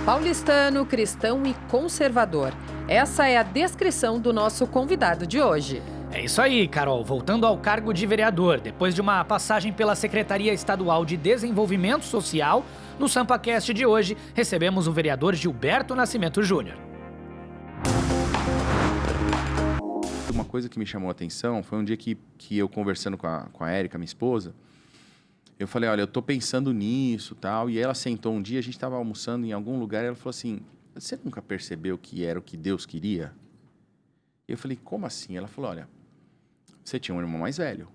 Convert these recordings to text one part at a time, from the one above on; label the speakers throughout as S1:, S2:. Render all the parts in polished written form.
S1: Paulistano, cristão e conservador. Essa é a descrição do nosso convidado de hoje.
S2: É isso aí, Carol. Voltando ao cargo de vereador, depois de uma passagem pela Secretaria Estadual de Desenvolvimento Social, no SampaCast de hoje, recebemos o vereador Gilberto Nascimento Júnior.
S3: Uma coisa que me chamou a atenção foi um dia que eu conversando com a Érica, minha esposa, eu falei, olha, eu tô pensando nisso, tal, e ela sentou um dia, a gente estava almoçando em algum lugar, e ela falou assim, você nunca percebeu que era o que Deus queria? Eu falei, como assim? Ela falou, olha, você tinha um irmão mais velho.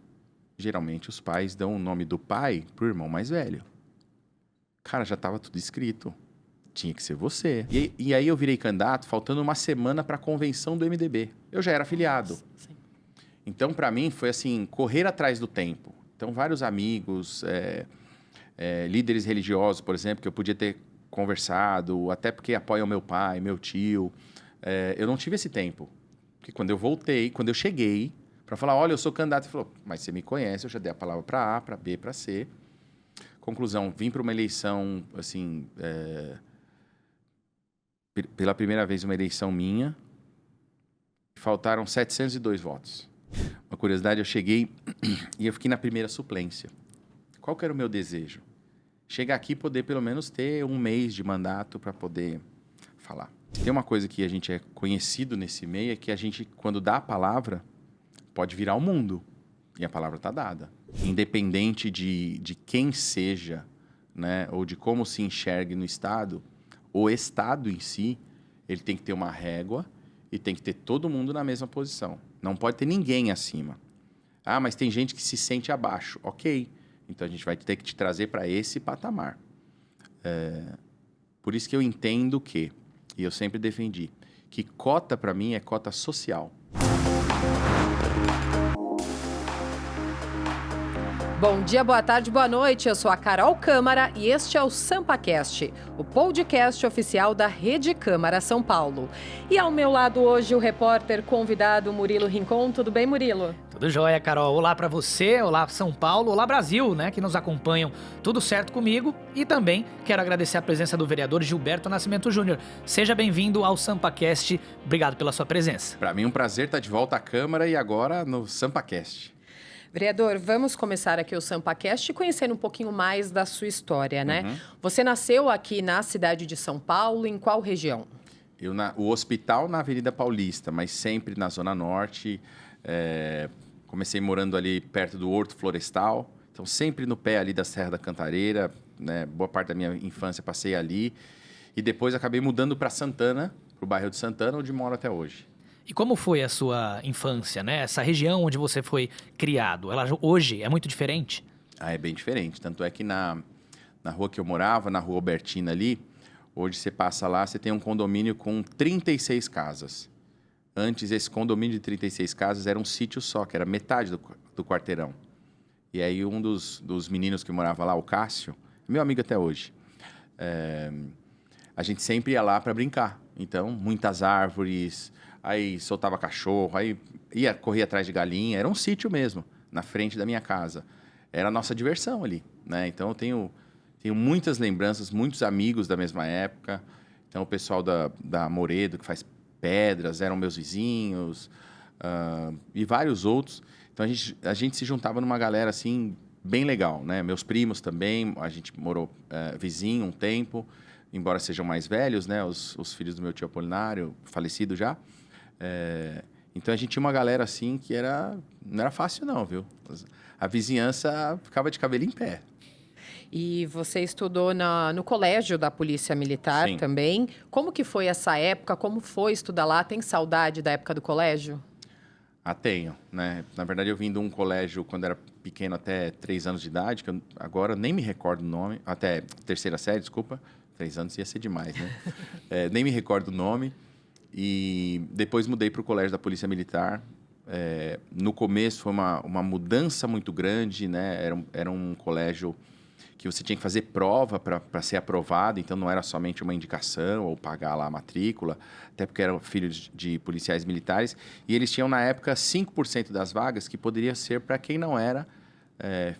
S3: Geralmente os pais dão o nome do pai pro irmão mais velho. Cara, já estava tudo escrito. Tinha que ser você. E aí eu virei candidato faltando uma semana para a convenção do MDB. Eu já era afiliado.
S1: Sim.
S3: Então, para mim, foi assim, correr atrás do tempo. Então, vários amigos, líderes religiosos, por exemplo, que eu podia ter conversado, até porque apoiam meu pai, meu tio. Eu não tive esse tempo. Porque quando eu cheguei para falar, olha, eu sou candidato, ele falou, mas você me conhece, eu já dei a palavra para A, para B, para C. Conclusão, vim para uma eleição, assim, pela primeira vez uma eleição minha, faltaram 702 votos. Uma curiosidade, eu cheguei e eu fiquei na primeira suplência. Qual que era o meu desejo? Chegar aqui e poder pelo menos ter um mês de mandato para poder falar. Tem uma coisa que a gente é conhecido nesse meio, é que a gente, quando dá a palavra, pode virar o mundo. E a palavra está dada. Independente de quem seja, né, ou de como se enxergue no Estado, o Estado em si, ele tem que ter uma régua e tem que ter todo mundo na mesma posição. Não pode ter ninguém acima. Ah, mas tem gente que se sente abaixo. Ok. Então, a gente vai ter que te trazer para esse patamar. Por isso que eu entendo que, e eu sempre defendi, que cota, para mim, é cota social.
S1: Bom dia, boa tarde, boa noite. Eu sou a Carol Câmara e este é o SampaCast, o podcast oficial da Rede Câmara São Paulo. E ao meu lado hoje o repórter convidado Murilo Rincon. Tudo bem, Murilo?
S2: Tudo jóia, Carol. Olá para você, olá São Paulo, olá Brasil, né, que nos acompanham. Tudo certo comigo? E também quero agradecer a presença do vereador Gilberto Nascimento Júnior. Seja bem-vindo ao SampaCast. Obrigado pela sua presença.
S3: Para mim é um prazer estar de volta à Câmara e agora no SampaCast.
S1: Vereador, vamos começar aqui o SampaCast conhecendo um pouquinho mais da sua história, né?
S3: Uhum.
S1: Você nasceu aqui na cidade de São Paulo, em qual região?
S3: O hospital na Avenida Paulista, mas sempre na Zona Norte. Comecei morando ali perto do Horto Florestal, então sempre no pé ali da Serra da Cantareira, né? Boa parte da minha infância passei ali. E depois acabei mudando para Santana, para o bairro de Santana, onde moro até hoje.
S2: E como foi a sua infância, né? Essa região onde você foi criado, ela hoje é muito diferente?
S3: É bem diferente. Tanto é que na rua que eu morava, na rua Albertina ali, hoje você passa lá, você tem um condomínio com 36 casas. Antes, esse condomínio de 36 casas era um sítio só, que era metade do quarteirão. E aí um dos meninos que morava lá, o Cássio, meu amigo até hoje, a gente sempre ia lá para brincar. Então, muitas árvores, aí soltava cachorro, aí corria atrás de galinha. Era um sítio mesmo, na frente da minha casa. Era a nossa diversão ali, né? Então, eu tenho muitas lembranças, muitos amigos da mesma época. Então, o pessoal da Moredo, que faz pedras, eram meus vizinhos, e vários outros. Então, a gente se juntava numa galera, assim, bem legal, né? Meus primos também, a gente morou vizinho um tempo, embora sejam mais velhos, né? Os filhos do meu tio Apolinário, falecido já. Então, a gente tinha uma galera, assim, que não era fácil, não, viu? A vizinhança ficava de cabelo em pé.
S1: E você estudou no colégio da Polícia Militar. Sim. Também. Como que foi essa época? Como foi estudar lá? Tem saudade da época do colégio?
S3: Tenho, né? Na verdade, eu vim de um colégio quando era pequeno, até 3 anos de idade, que eu agora nem me recordo o nome, até terceira série, desculpa. 3 anos ia ser demais, né? Nem me recordo o nome. E depois mudei para o colégio da Polícia Militar. No começo foi uma mudança muito grande, né? Era um colégio que você tinha que fazer prova para ser aprovado, então não era somente uma indicação ou pagar lá a matrícula, até porque eram filhos de policiais militares, e eles tinham na época 5% das vagas que poderia ser para quem não era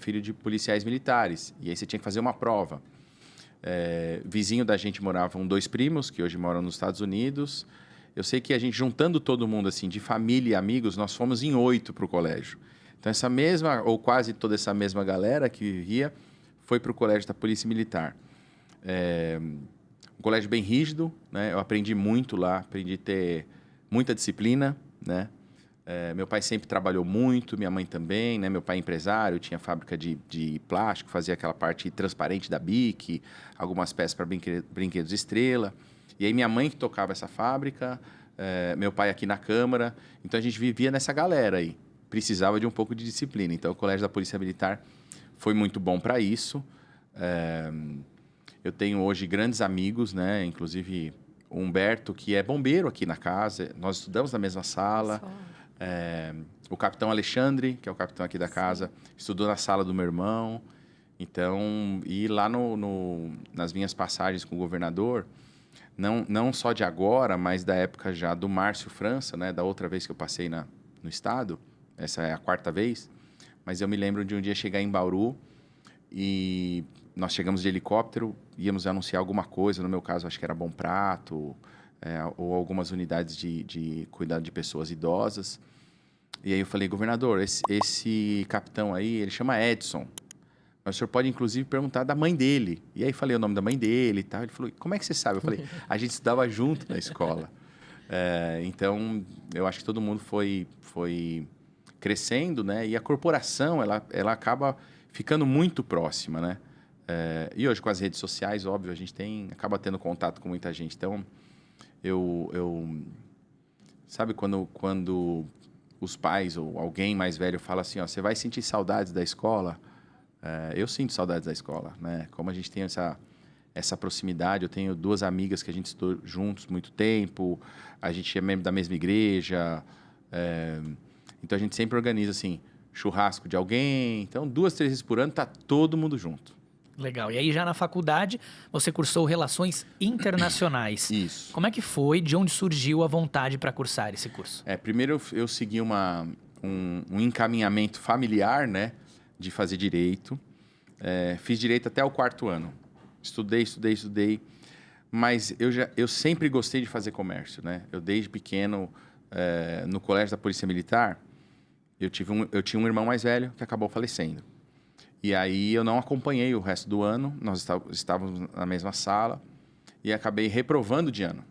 S3: filho de policiais militares, e aí você tinha que fazer uma prova. Vizinho da gente moravam 2 primos, que hoje moram nos Estados Unidos. Eu sei que a gente, juntando todo mundo, assim, de família e amigos, nós fomos em 8 para o colégio. Então, essa mesma, ou quase toda essa mesma galera que vivia, foi para o colégio da Polícia Militar. Um colégio bem rígido, né? Eu aprendi muito lá, aprendi a ter muita disciplina, né? Meu pai sempre trabalhou muito, minha mãe também, né? Meu pai é empresário, tinha fábrica de plástico, fazia aquela parte transparente da BIC, algumas peças para brinquedos Estrela. E aí minha mãe que tocava essa fábrica, meu pai aqui na Câmara. Então a gente vivia nessa galera aí. Precisava de um pouco de disciplina. Então o Colégio da Polícia Militar foi muito bom para isso. Eu tenho hoje grandes amigos, né? Inclusive o Humberto, que é bombeiro aqui na casa. Nós estudamos na mesma sala. O capitão Alexandre, que é o capitão aqui da casa, estudou na sala do meu irmão. Então, e lá nas minhas passagens com o governador, não só de agora, mas da época já do Márcio França, né? Da outra vez que eu passei no estado, essa é a 4ª vez, mas eu me lembro de um dia chegar em Bauru e nós chegamos de helicóptero, íamos anunciar alguma coisa, no meu caso acho que era Bom Prato, ou algumas unidades de cuidado de pessoas idosas. E aí eu falei, governador, esse capitão aí, ele chama Edson. Mas o senhor pode, inclusive, perguntar da mãe dele. E aí falei o nome da mãe dele e tal. Ele falou, como é que você sabe? Eu falei, a gente estudava junto na escola. Então, eu acho que todo mundo foi crescendo, né? E a corporação, ela acaba ficando muito próxima, né? E hoje, com as redes sociais, óbvio, a gente acaba tendo contato com muita gente. Então, sabe quando os pais ou alguém mais velho fala assim, ó, você vai sentir saudades da escola? Eu sinto saudades da escola, né? Como a gente tem essa proximidade, eu tenho 2 amigas que a gente estudou juntos muito tempo, a gente é membro da mesma igreja, então a gente sempre organiza assim, churrasco de alguém, então 2, 3 vezes por ano tá todo mundo junto.
S2: Legal. E aí, já na faculdade, você cursou Relações Internacionais.
S3: Isso.
S2: Como é que foi? De onde surgiu a vontade para cursar esse curso?
S3: Primeiro eu segui um encaminhamento familiar, né? De fazer direito. Fiz direito até o 4º ano. Estudei. Mas eu sempre gostei de fazer comércio, né? Eu, desde pequeno, no colégio da Polícia Militar, eu tinha um irmão mais velho que acabou falecendo. E aí eu não acompanhei o resto do ano, nós estávamos na mesma sala e acabei reprovando de ano.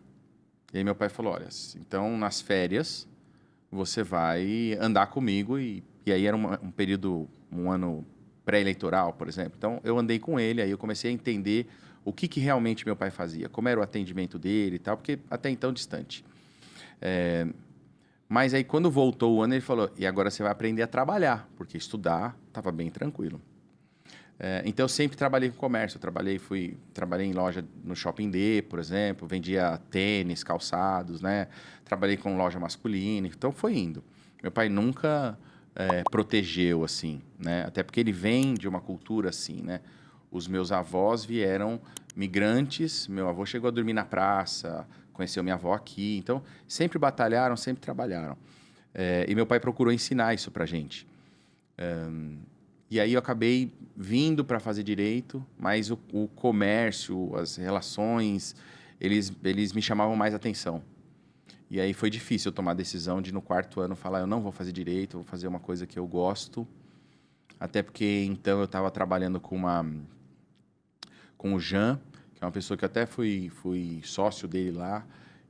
S3: E aí meu pai falou, olha, então nas férias você vai andar comigo e aí era um período, um ano pré-eleitoral, por exemplo. Então eu andei com ele, aí eu comecei a entender o que realmente meu pai fazia, como era o atendimento dele e tal, porque até então distante. Mas aí quando voltou o ano ele falou, e agora você vai aprender a trabalhar, porque estudar estava bem tranquilo. Então, eu sempre trabalhei com comércio. Trabalhei em loja no Shopping D, por exemplo. Vendia tênis, calçados, né? Trabalhei com loja masculina. Então, foi indo. Meu pai nunca protegeu, assim, né? Até porque ele vem de uma cultura assim, né? Os meus avós vieram migrantes. Meu avô chegou a dormir na praça, conheceu minha avó aqui. Então, sempre batalharam, sempre trabalharam. E meu pai procurou ensinar isso pra gente. E aí eu acabei vindo para fazer direito, mas o comércio, as relações, eles me chamavam mais atenção. E aí foi difícil eu tomar a decisão de, no 4º ano, falar, eu não vou fazer direito, vou fazer uma coisa que eu gosto. Até porque, então, eu estava trabalhando com o Jean, que é uma pessoa que eu até fui sócio dele lá,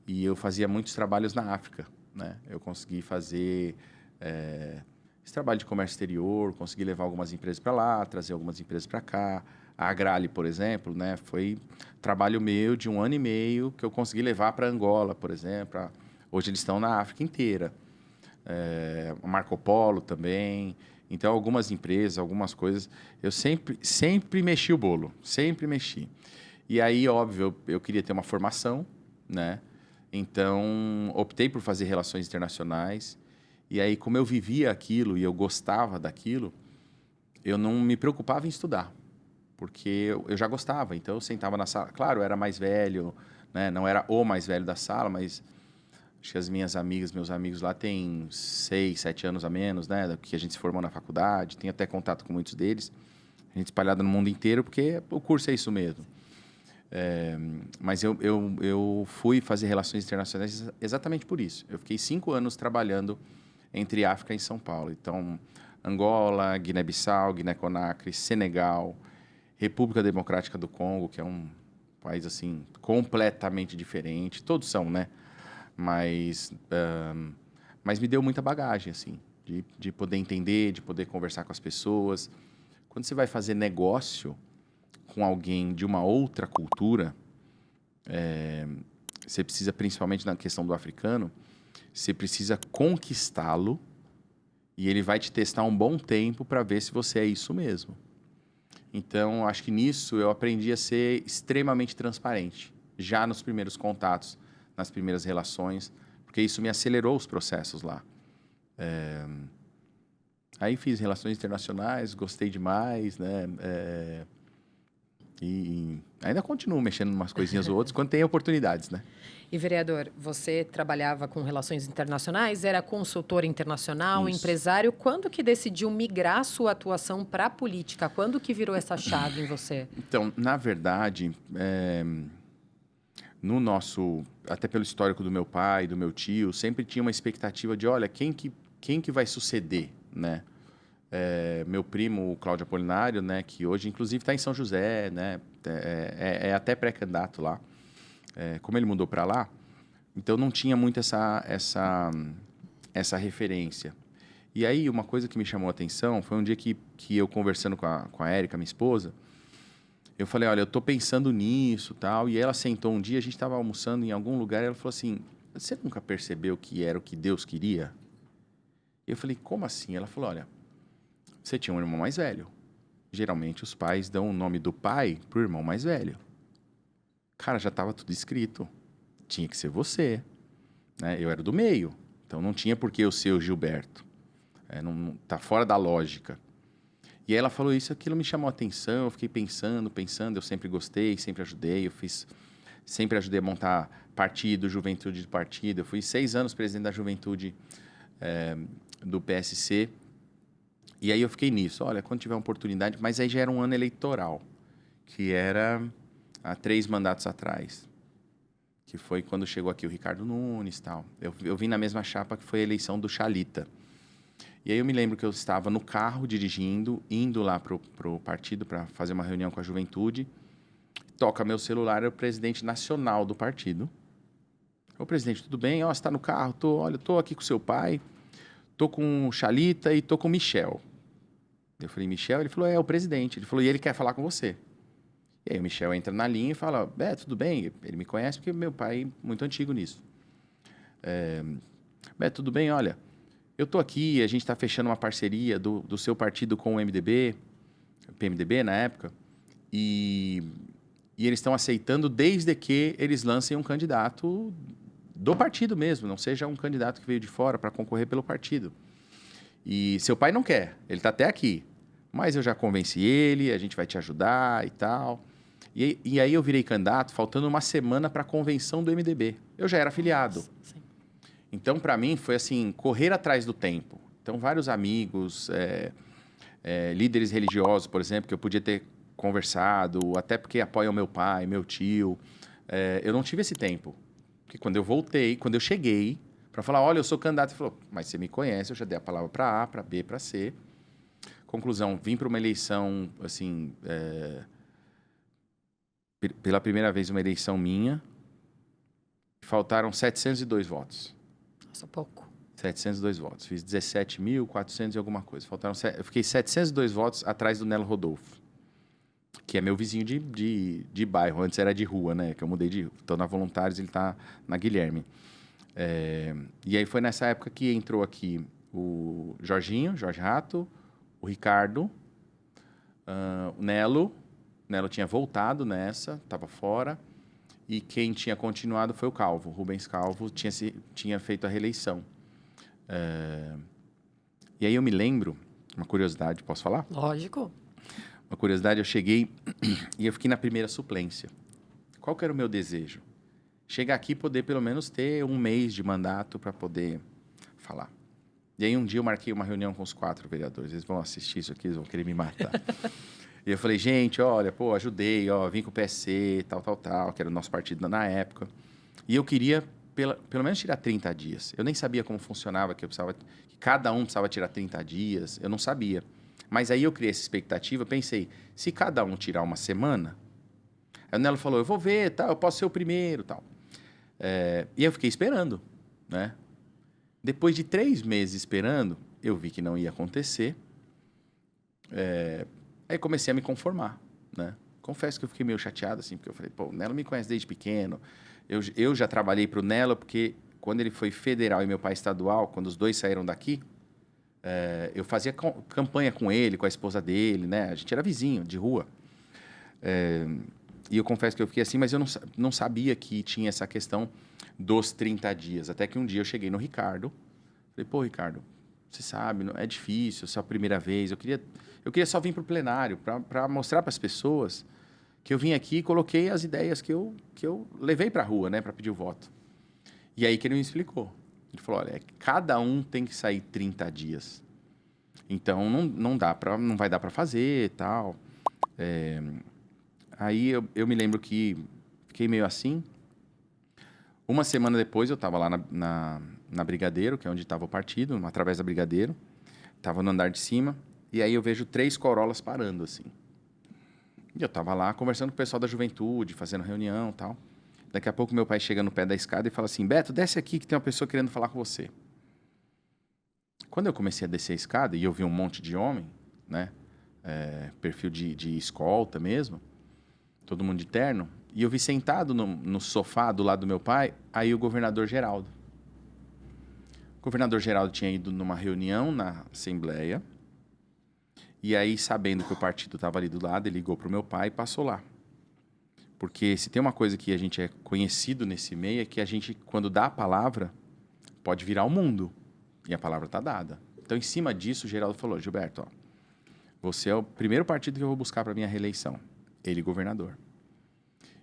S3: e eu fazia muitos trabalhos na África, né? Eu consegui fazer esse trabalho de comércio exterior, consegui levar algumas empresas para lá, trazer algumas empresas para cá. A Agrale, por exemplo, né, foi trabalho meu de 1 ano e meio que eu consegui levar para Angola, por exemplo. Hoje eles estão na África inteira. Marco Polo também. Então, algumas empresas, algumas coisas, eu sempre mexi o bolo, sempre mexi. E aí, óbvio, eu queria ter uma formação, né? Então, optei por fazer relações internacionais. E aí, como eu vivia aquilo e eu gostava daquilo, eu não me preocupava em estudar, porque eu já gostava. Então, eu sentava na sala. Claro, eu era mais velho, né? Não era o mais velho da sala, mas acho que as minhas amigas, meus amigos lá têm 6, 7 anos a menos, né? Que a gente se formou na faculdade. Tenho até contato com muitos deles. A gente espalhada no mundo inteiro, porque o curso é isso mesmo. Mas eu fui fazer relações internacionais exatamente por isso. Eu fiquei 5 anos trabalhando entre África e São Paulo. Então, Angola, Guiné-Bissau, Guiné-Conakry, Senegal, República Democrática do Congo, que é um país assim completamente diferente. Todos são, né? Mas me deu muita bagagem, assim, de poder entender, de poder conversar com as pessoas. Quando você vai fazer negócio com alguém de uma outra cultura, você precisa, principalmente na questão do africano, você precisa conquistá-lo e ele vai te testar um bom tempo para ver se você é isso mesmo. Então, acho que nisso eu aprendi a ser extremamente transparente, já nos primeiros contatos, nas primeiras relações, porque isso me acelerou os processos lá. Aí fiz relações internacionais, gostei demais, né? E ainda continuo mexendo em umas coisinhas ou outras quando tem oportunidades, né?
S1: E, vereador, você trabalhava com relações internacionais, era consultor internacional,
S3: Isso.
S1: empresário. Quando que decidiu migrar a sua atuação para a política? Quando que virou essa chave em você?
S3: Então, na verdade, no nosso... Até pelo histórico do meu pai, do meu tio, sempre tinha uma expectativa de, olha, quem que vai suceder, né? Meu primo, o Cláudio Apolinário, né, que hoje, inclusive, está em São José, né? É até pré-candidato lá. Como ele mudou para lá, então não tinha muito essa referência. E aí, uma coisa que me chamou a atenção foi um dia que eu conversando com a Érica, minha esposa, eu falei, olha, eu estou pensando nisso, tal. E ela sentou um dia, a gente estava almoçando em algum lugar, e ela falou assim, você nunca percebeu que era o que Deus queria? E eu falei, como assim? Ela falou, olha, você tinha um irmão mais velho. Geralmente, os pais dão o nome do pai pro irmão mais velho. Cara, já estava tudo escrito. Tinha que ser você. Né? Eu era do meio. Então, não tinha por que eu ser o Gilberto. Tá fora da lógica. E aí ela falou isso, aquilo me chamou a atenção. Eu fiquei pensando. Eu sempre gostei, sempre ajudei. Sempre ajudei a montar partido, juventude de partido. Eu fui 6 anos presidente da juventude do PSC. E aí eu fiquei nisso. Olha, quando tiver uma oportunidade... Mas aí já era um ano eleitoral. Que era... há 3 mandatos atrás, que foi quando chegou aqui o Ricardo Nunes e tal. Eu vim na mesma chapa que foi a eleição do Chalita. E aí eu me lembro que eu estava no carro dirigindo, indo lá pro partido para fazer uma reunião com a juventude. Toca meu celular, é o presidente nacional do partido. Ô, presidente, tudo bem? Ó, você está no carro? Tô aqui com seu pai, tô com o Chalita e tô com o Michel. Eu falei, Michel? Ele falou, é o presidente. Ele falou, e ele quer falar com você. E aí o Michel entra na linha e fala, tudo bem, ele me conhece porque meu pai é muito antigo nisso. Tudo bem, olha, eu estou aqui, a gente está fechando uma parceria do seu partido com o MDB, PMDB na época, e eles estão aceitando desde que eles lancem um candidato do partido mesmo, não seja um candidato que veio de fora para concorrer pelo partido. E seu pai não quer, ele está até aqui, mas eu já convenci ele, a gente vai te ajudar e tal... E aí eu virei candidato, faltando uma semana para a convenção do MDB. Eu já era afiliado.
S1: Sim.
S3: Então, para mim, foi assim, correr atrás do tempo. Então, vários amigos, líderes religiosos, por exemplo, que eu podia ter conversado, até porque apoiam meu pai, meu tio. Eu não tive esse tempo. Porque quando eu cheguei para falar, olha, eu sou candidato, ele falou, mas você me conhece, eu já dei a palavra para A, para B, para C. Conclusão, vim para uma eleição, assim... pela primeira vez uma eleição minha, faltaram 702 votos.
S1: Nossa, pouco.
S3: 702 votos. Fiz 17.400 e alguma coisa. Eu fiquei 702 votos atrás do Nelo Rodolfo, que é meu vizinho de bairro. Antes era de rua, né? Que eu mudei de... Estou na Voluntários, ele está na Guilherme. E aí foi nessa época que entrou aqui o Jorge Rato, o Ricardo, o Nelo... O Nelo tinha voltado nessa, estava fora. E quem tinha continuado foi o Calvo. Rubens Calvo tinha feito a reeleição. E aí eu me lembro, uma curiosidade, posso falar?
S1: Lógico.
S3: Uma curiosidade, eu cheguei e eu fiquei na primeira suplência. Qual que era o meu desejo? Chegar aqui e poder pelo menos ter 1 mês de mandato para poder falar. E aí um dia eu marquei uma reunião com os 4 vereadores. Eles vão assistir isso aqui, eles vão querer me matar. E eu falei, gente, olha, pô, ajudei, ó, vim com o PSC, tal, que era o nosso partido na época. E eu queria, pelo menos, tirar 30 dias. Eu nem sabia como funcionava, que cada um precisava tirar 30 dias, eu não sabia. Mas aí eu criei essa expectativa, pensei, se cada um tirar uma semana... Aí o Nelo falou, eu vou ver, tal, eu posso ser o primeiro, tal. E eu fiquei esperando, né? Depois de 3 meses esperando, eu vi que não ia acontecer. Aí comecei a me conformar, né? Confesso que eu fiquei meio chateado, assim, porque eu falei, pô, o Nelo me conhece desde pequeno. Eu já trabalhei para o Nelo, porque quando ele foi federal e meu pai estadual, quando os dois saíram daqui, eu fazia campanha com ele, com a esposa dele, né? A gente era vizinho, de rua. E eu confesso que eu fiquei assim, mas eu não sabia que tinha essa questão dos 30 dias. Até que um dia eu cheguei no Ricardo, falei, pô, Ricardo, você sabe, é difícil, é só a primeira vez. Eu queria só vir para o plenário, para mostrar para as pessoas que eu vim aqui e coloquei as ideias que eu levei para a rua, né, para pedir o voto. E aí que ele me explicou. Ele falou, olha, cada um tem que sair 30 dias. Então, não vai dar para fazer e tal. Aí eu me lembro que fiquei meio assim. Uma semana depois eu estava lá na Brigadeiro, que é onde estava o partido, através da Brigadeiro. Estava no andar de cima. E aí eu vejo 3 Corollas parando, assim. E eu estava lá conversando com o pessoal da juventude, fazendo reunião e tal. Daqui a pouco meu pai chega no pé da escada e fala assim, Beto, desce aqui que tem uma pessoa querendo falar com você. Quando eu comecei a descer a escada e eu vi um monte de homem, né? Perfil de escolta mesmo, todo mundo de terno, e eu vi sentado no sofá do lado do meu pai, aí o governador Geraldo. O governador Geraldo tinha ido numa reunião na Assembleia, e aí, sabendo que o partido estava ali do lado, ele ligou para o meu pai e passou lá. Porque se tem uma coisa que a gente é conhecido nesse meio, é que a gente, quando dá a palavra, pode virar o mundo. E a palavra está dada. Então, em cima disso, o Geraldo falou, Gilberto, ó, você é o primeiro partido que eu vou buscar para a minha reeleição. Ele, governador.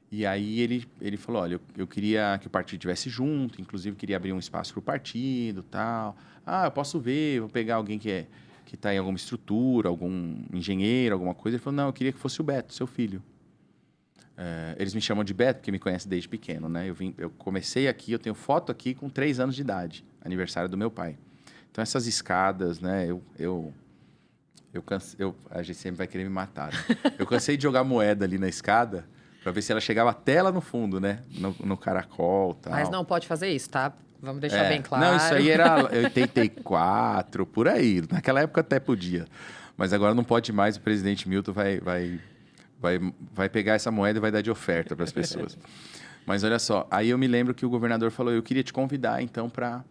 S3: E aí ele falou, olha, eu queria que o partido estivesse junto, inclusive queria abrir um espaço para o partido, tal. Eu posso ver, vou pegar alguém que está em alguma estrutura, algum engenheiro, alguma coisa. Ele falou, não, eu queria que fosse o Beto, seu filho. Eles me chamam de Beto, porque me conhecem desde pequeno, né? Eu comecei aqui, eu tenho foto aqui com 3 anos de idade, aniversário do meu pai. Então, essas escadas, né? A gente sempre vai querer me matar, né? Eu cansei de jogar moeda ali na escada para ver se ela chegava até lá no fundo, né? No caracol e tal.
S1: Mas não pode fazer isso, tá? Vamos deixar bem claro.
S3: Não, isso aí era 84, por aí. Naquela época até podia. Mas agora não pode mais, o presidente Milton vai pegar essa moeda e vai dar de oferta para as pessoas. Mas olha só, aí eu me lembro que o governador falou, eu queria te convidar, então, para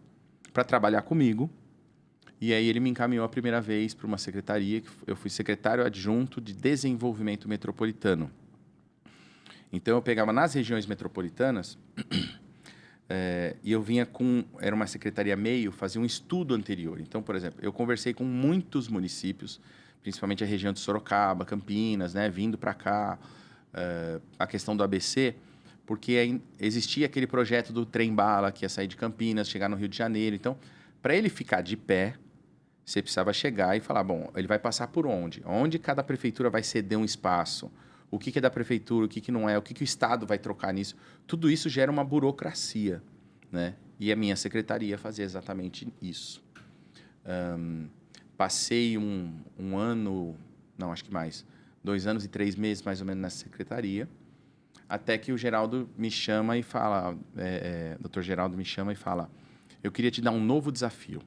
S3: trabalhar comigo. E aí ele me encaminhou a primeira vez para uma secretaria, que eu fui secretário adjunto de Desenvolvimento Metropolitano. Então, eu pegava nas regiões metropolitanas e eu vinha era uma secretaria meio, fazia um estudo anterior. Então, por exemplo, eu conversei com muitos municípios, principalmente a região de Sorocaba, Campinas, né, vindo para cá, a questão do ABC, porque existia aquele projeto do trem-bala que ia sair de Campinas, chegar no Rio de Janeiro. Então, para ele ficar de pé, você precisava chegar e falar, bom, ele vai passar por onde? Onde cada prefeitura vai ceder um espaço? O que é da prefeitura, o que não é? O que o Estado vai trocar nisso? Tudo isso gera uma burocracia, né? E a minha secretaria fazia exatamente isso. Passei um ano, não, acho que mais, 2 anos e 3 meses mais ou menos nessa secretaria, até que o Geraldo me chama e fala, Dr. Geraldo me chama e fala, eu queria te dar um novo desafio.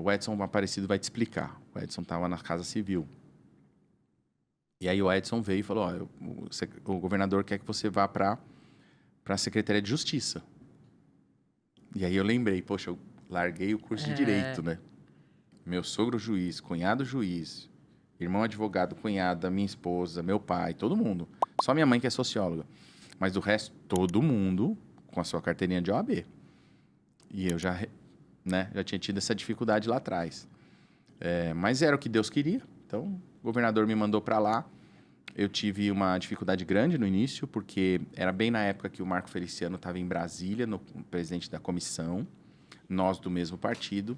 S3: O Edson Aparecido vai te explicar. O Edson estava na Casa Civil. E aí o Edson veio e falou, o governador quer que você vá para a Secretaria de Justiça. E aí eu lembrei, poxa, eu larguei o curso de Direito, né? Meu sogro juiz, cunhado juiz, irmão advogado, cunhada, minha esposa, meu pai, todo mundo. Só minha mãe que é socióloga. Mas do resto, todo mundo com a sua carteirinha de OAB. E eu já tinha tido essa dificuldade lá atrás. Mas era o que Deus queria. Então, o governador me mandou para lá. Eu tive uma dificuldade grande no início, porque era bem na época que o Marco Feliciano estava em Brasília, no presidente da comissão, nós do mesmo partido.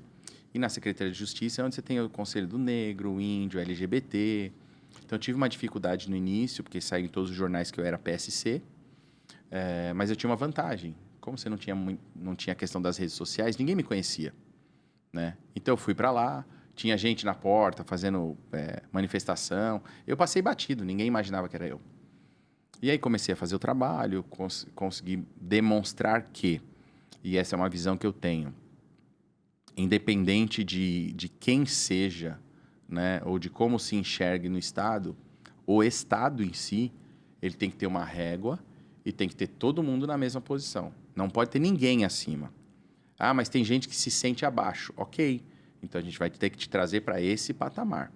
S3: E na Secretaria de Justiça é onde você tem o Conselho do Negro, o Índio, LGBT. Então, eu tive uma dificuldade no início, porque saiu em todos os jornais que eu era PSC, mas eu tinha uma vantagem. Como você não tinha a questão das redes sociais, ninguém me conhecia, né? Então, eu fui para lá, tinha gente na porta fazendo manifestação. Eu passei batido, ninguém imaginava que era eu. E aí comecei a fazer o trabalho, consegui demonstrar que, e essa é uma visão que eu tenho, independente de quem seja, né, ou de como se enxergue no Estado, o Estado em si, ele tem que ter uma régua e tem que ter todo mundo na mesma posição. Não pode ter ninguém acima. Ah, mas tem gente que se sente abaixo. Ok, então a gente vai ter que te trazer para esse patamar.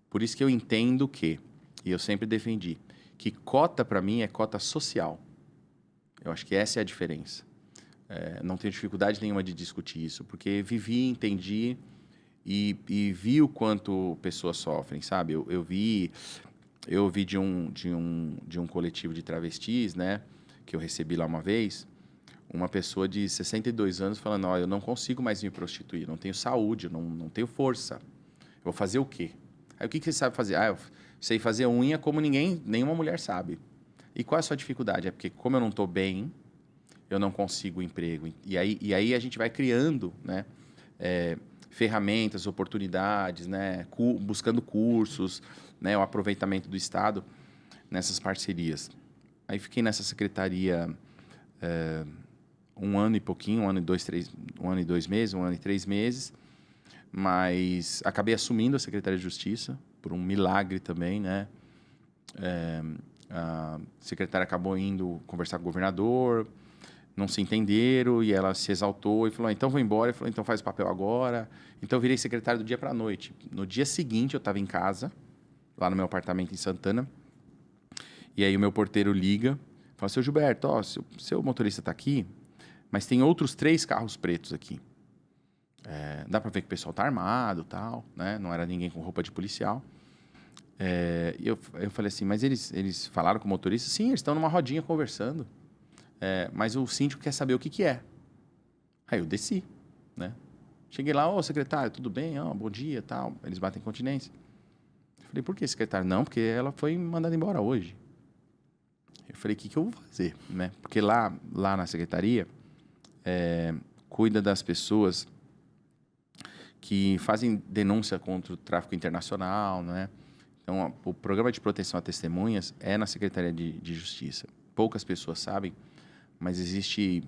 S3: Por isso que eu entendo que, e eu sempre defendi, que cota para mim é cota social. Eu acho que essa é a diferença. Não tenho dificuldade nenhuma de discutir isso, porque vivi, entendi e vi o quanto pessoas sofrem, sabe? Eu vi de um coletivo de travestis, né, que eu recebi lá uma vez, uma pessoa de 62 anos falando, eu não consigo mais me prostituir, não tenho saúde, não tenho força. Eu vou fazer o quê? Aí, o que você sabe fazer? Eu sei fazer unha como nenhuma mulher sabe. E qual é a sua dificuldade? É porque, como eu não estou bem, eu não consigo emprego. E aí a gente vai criando, né, ferramentas, oportunidades, né, buscando cursos, né, o aproveitamento do Estado nessas parcerias. Aí fiquei nessa secretaria 1 ano e pouquinho, 1 ano e 2 meses, 1 ano e 3 meses, mas acabei assumindo a Secretaria de Justiça, por um milagre também, né? A secretária acabou indo conversar com o governador, não se entenderam, e ela se exaltou e falou, então vou embora. Ele falou, então faz o papel agora. Então eu virei secretário do dia para a noite. No dia seguinte eu estava em casa, lá no meu apartamento em Santana, e aí o meu porteiro liga, fala, seu Gilberto, seu motorista está aqui, mas tem outros 3 carros pretos aqui. Dá para ver que o pessoal tá armado, tal, né? Não era ninguém com roupa de policial. E eu falei assim, mas eles falaram com o motorista? Sim, eles estão numa rodinha conversando. Mas o síndico quer saber o que é. Aí eu desci, né? Cheguei lá, secretário, tudo bem? Bom dia, tal. Eles batem continência. Eu falei, por que, secretário? Não, porque ela foi mandada embora hoje. Eu falei, o que eu vou fazer, né? Porque lá na secretaria, cuida das pessoas que fazem denúncia contra o tráfico internacional, né? Então, o programa de proteção a testemunhas é na Secretaria de Justiça. Poucas pessoas sabem, mas existe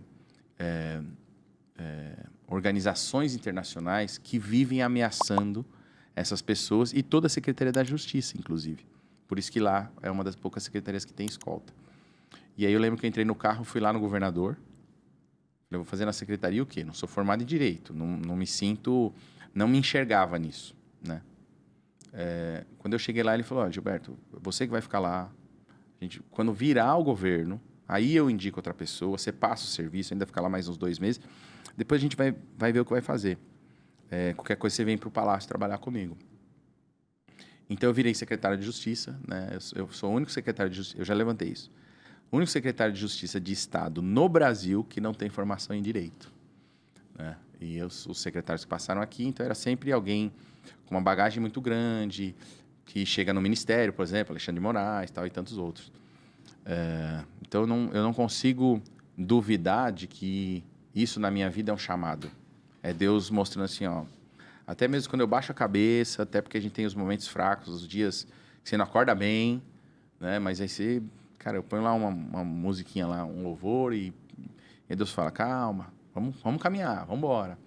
S3: organizações internacionais que vivem ameaçando essas pessoas e toda a Secretaria da Justiça, inclusive. Por isso que lá é uma das poucas secretarias que tem escolta. E aí eu lembro que eu entrei no carro, fui lá no governador. Eu vou fazer na secretaria o quê? Não sou formado em direito, não me sinto, não me enxergava nisso, né? Quando eu cheguei lá, ele falou, Gilberto, você que vai ficar lá, quando virar o governo, aí eu indico outra pessoa, você passa o serviço, ainda fica lá mais uns 2 meses, depois a gente vai ver o que vai fazer. Qualquer coisa você vem para o Palácio trabalhar comigo. Então eu virei secretário de Justiça, né? Eu sou o único secretário de Justiça, eu já levantei isso. O único secretário de Justiça de Estado no Brasil que não tem formação em Direito, né? E os secretários que passaram aqui, então era sempre alguém com uma bagagem muito grande, que chega no Ministério, por exemplo, Alexandre de Moraes, tal, e tantos outros. Então eu não consigo duvidar de que isso na minha vida é um chamado. É Deus mostrando assim, até mesmo quando eu baixo a cabeça, até porque a gente tem os momentos fracos, os dias que você não acorda bem, né? Mas aí você... Cara, eu ponho lá uma musiquinha lá, um louvor e Deus fala, calma, vamos caminhar, vamos embora.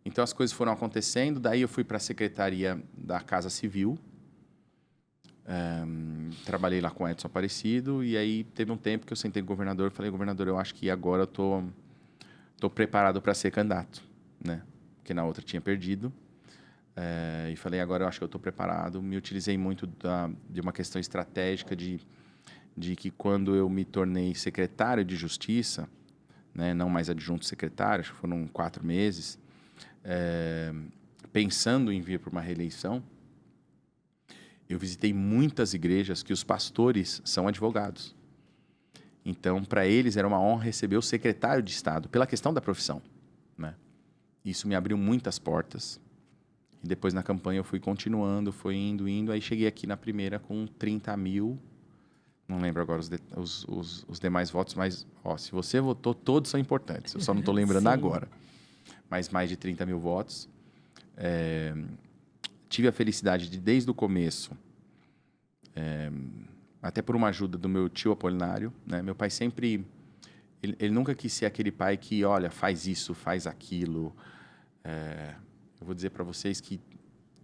S3: Então, as coisas foram acontecendo, daí eu fui para a Secretaria da Casa Civil, trabalhei lá com o Edson Aparecido, e aí teve um tempo que eu sentei com o governador e falei, governador, eu acho que agora eu tô preparado para ser candidato, né? Porque na outra tinha perdido. E falei, agora eu acho que eu estou preparado. Me utilizei muito de uma questão estratégica de que quando eu me tornei secretário de Justiça, né, não mais adjunto secretário, acho que foram 4 meses, pensando em vir para uma reeleição, eu visitei muitas igrejas que os pastores são advogados. Então, para eles era uma honra receber o secretário de Estado, pela questão da profissão, né? Isso me abriu muitas portas. E depois na campanha eu fui continuando, foi indo. Aí cheguei aqui na primeira com 30 mil. Não lembro agora os demais votos, mas se você votou, todos são importantes. Eu só não estou lembrando agora. Mas mais de 30 mil votos. Tive a felicidade de, desde o começo, até por uma ajuda do meu tio Apolinário, né? Meu pai sempre... Ele nunca quis ser aquele pai que, olha, faz isso, faz aquilo. Eu vou dizer para vocês que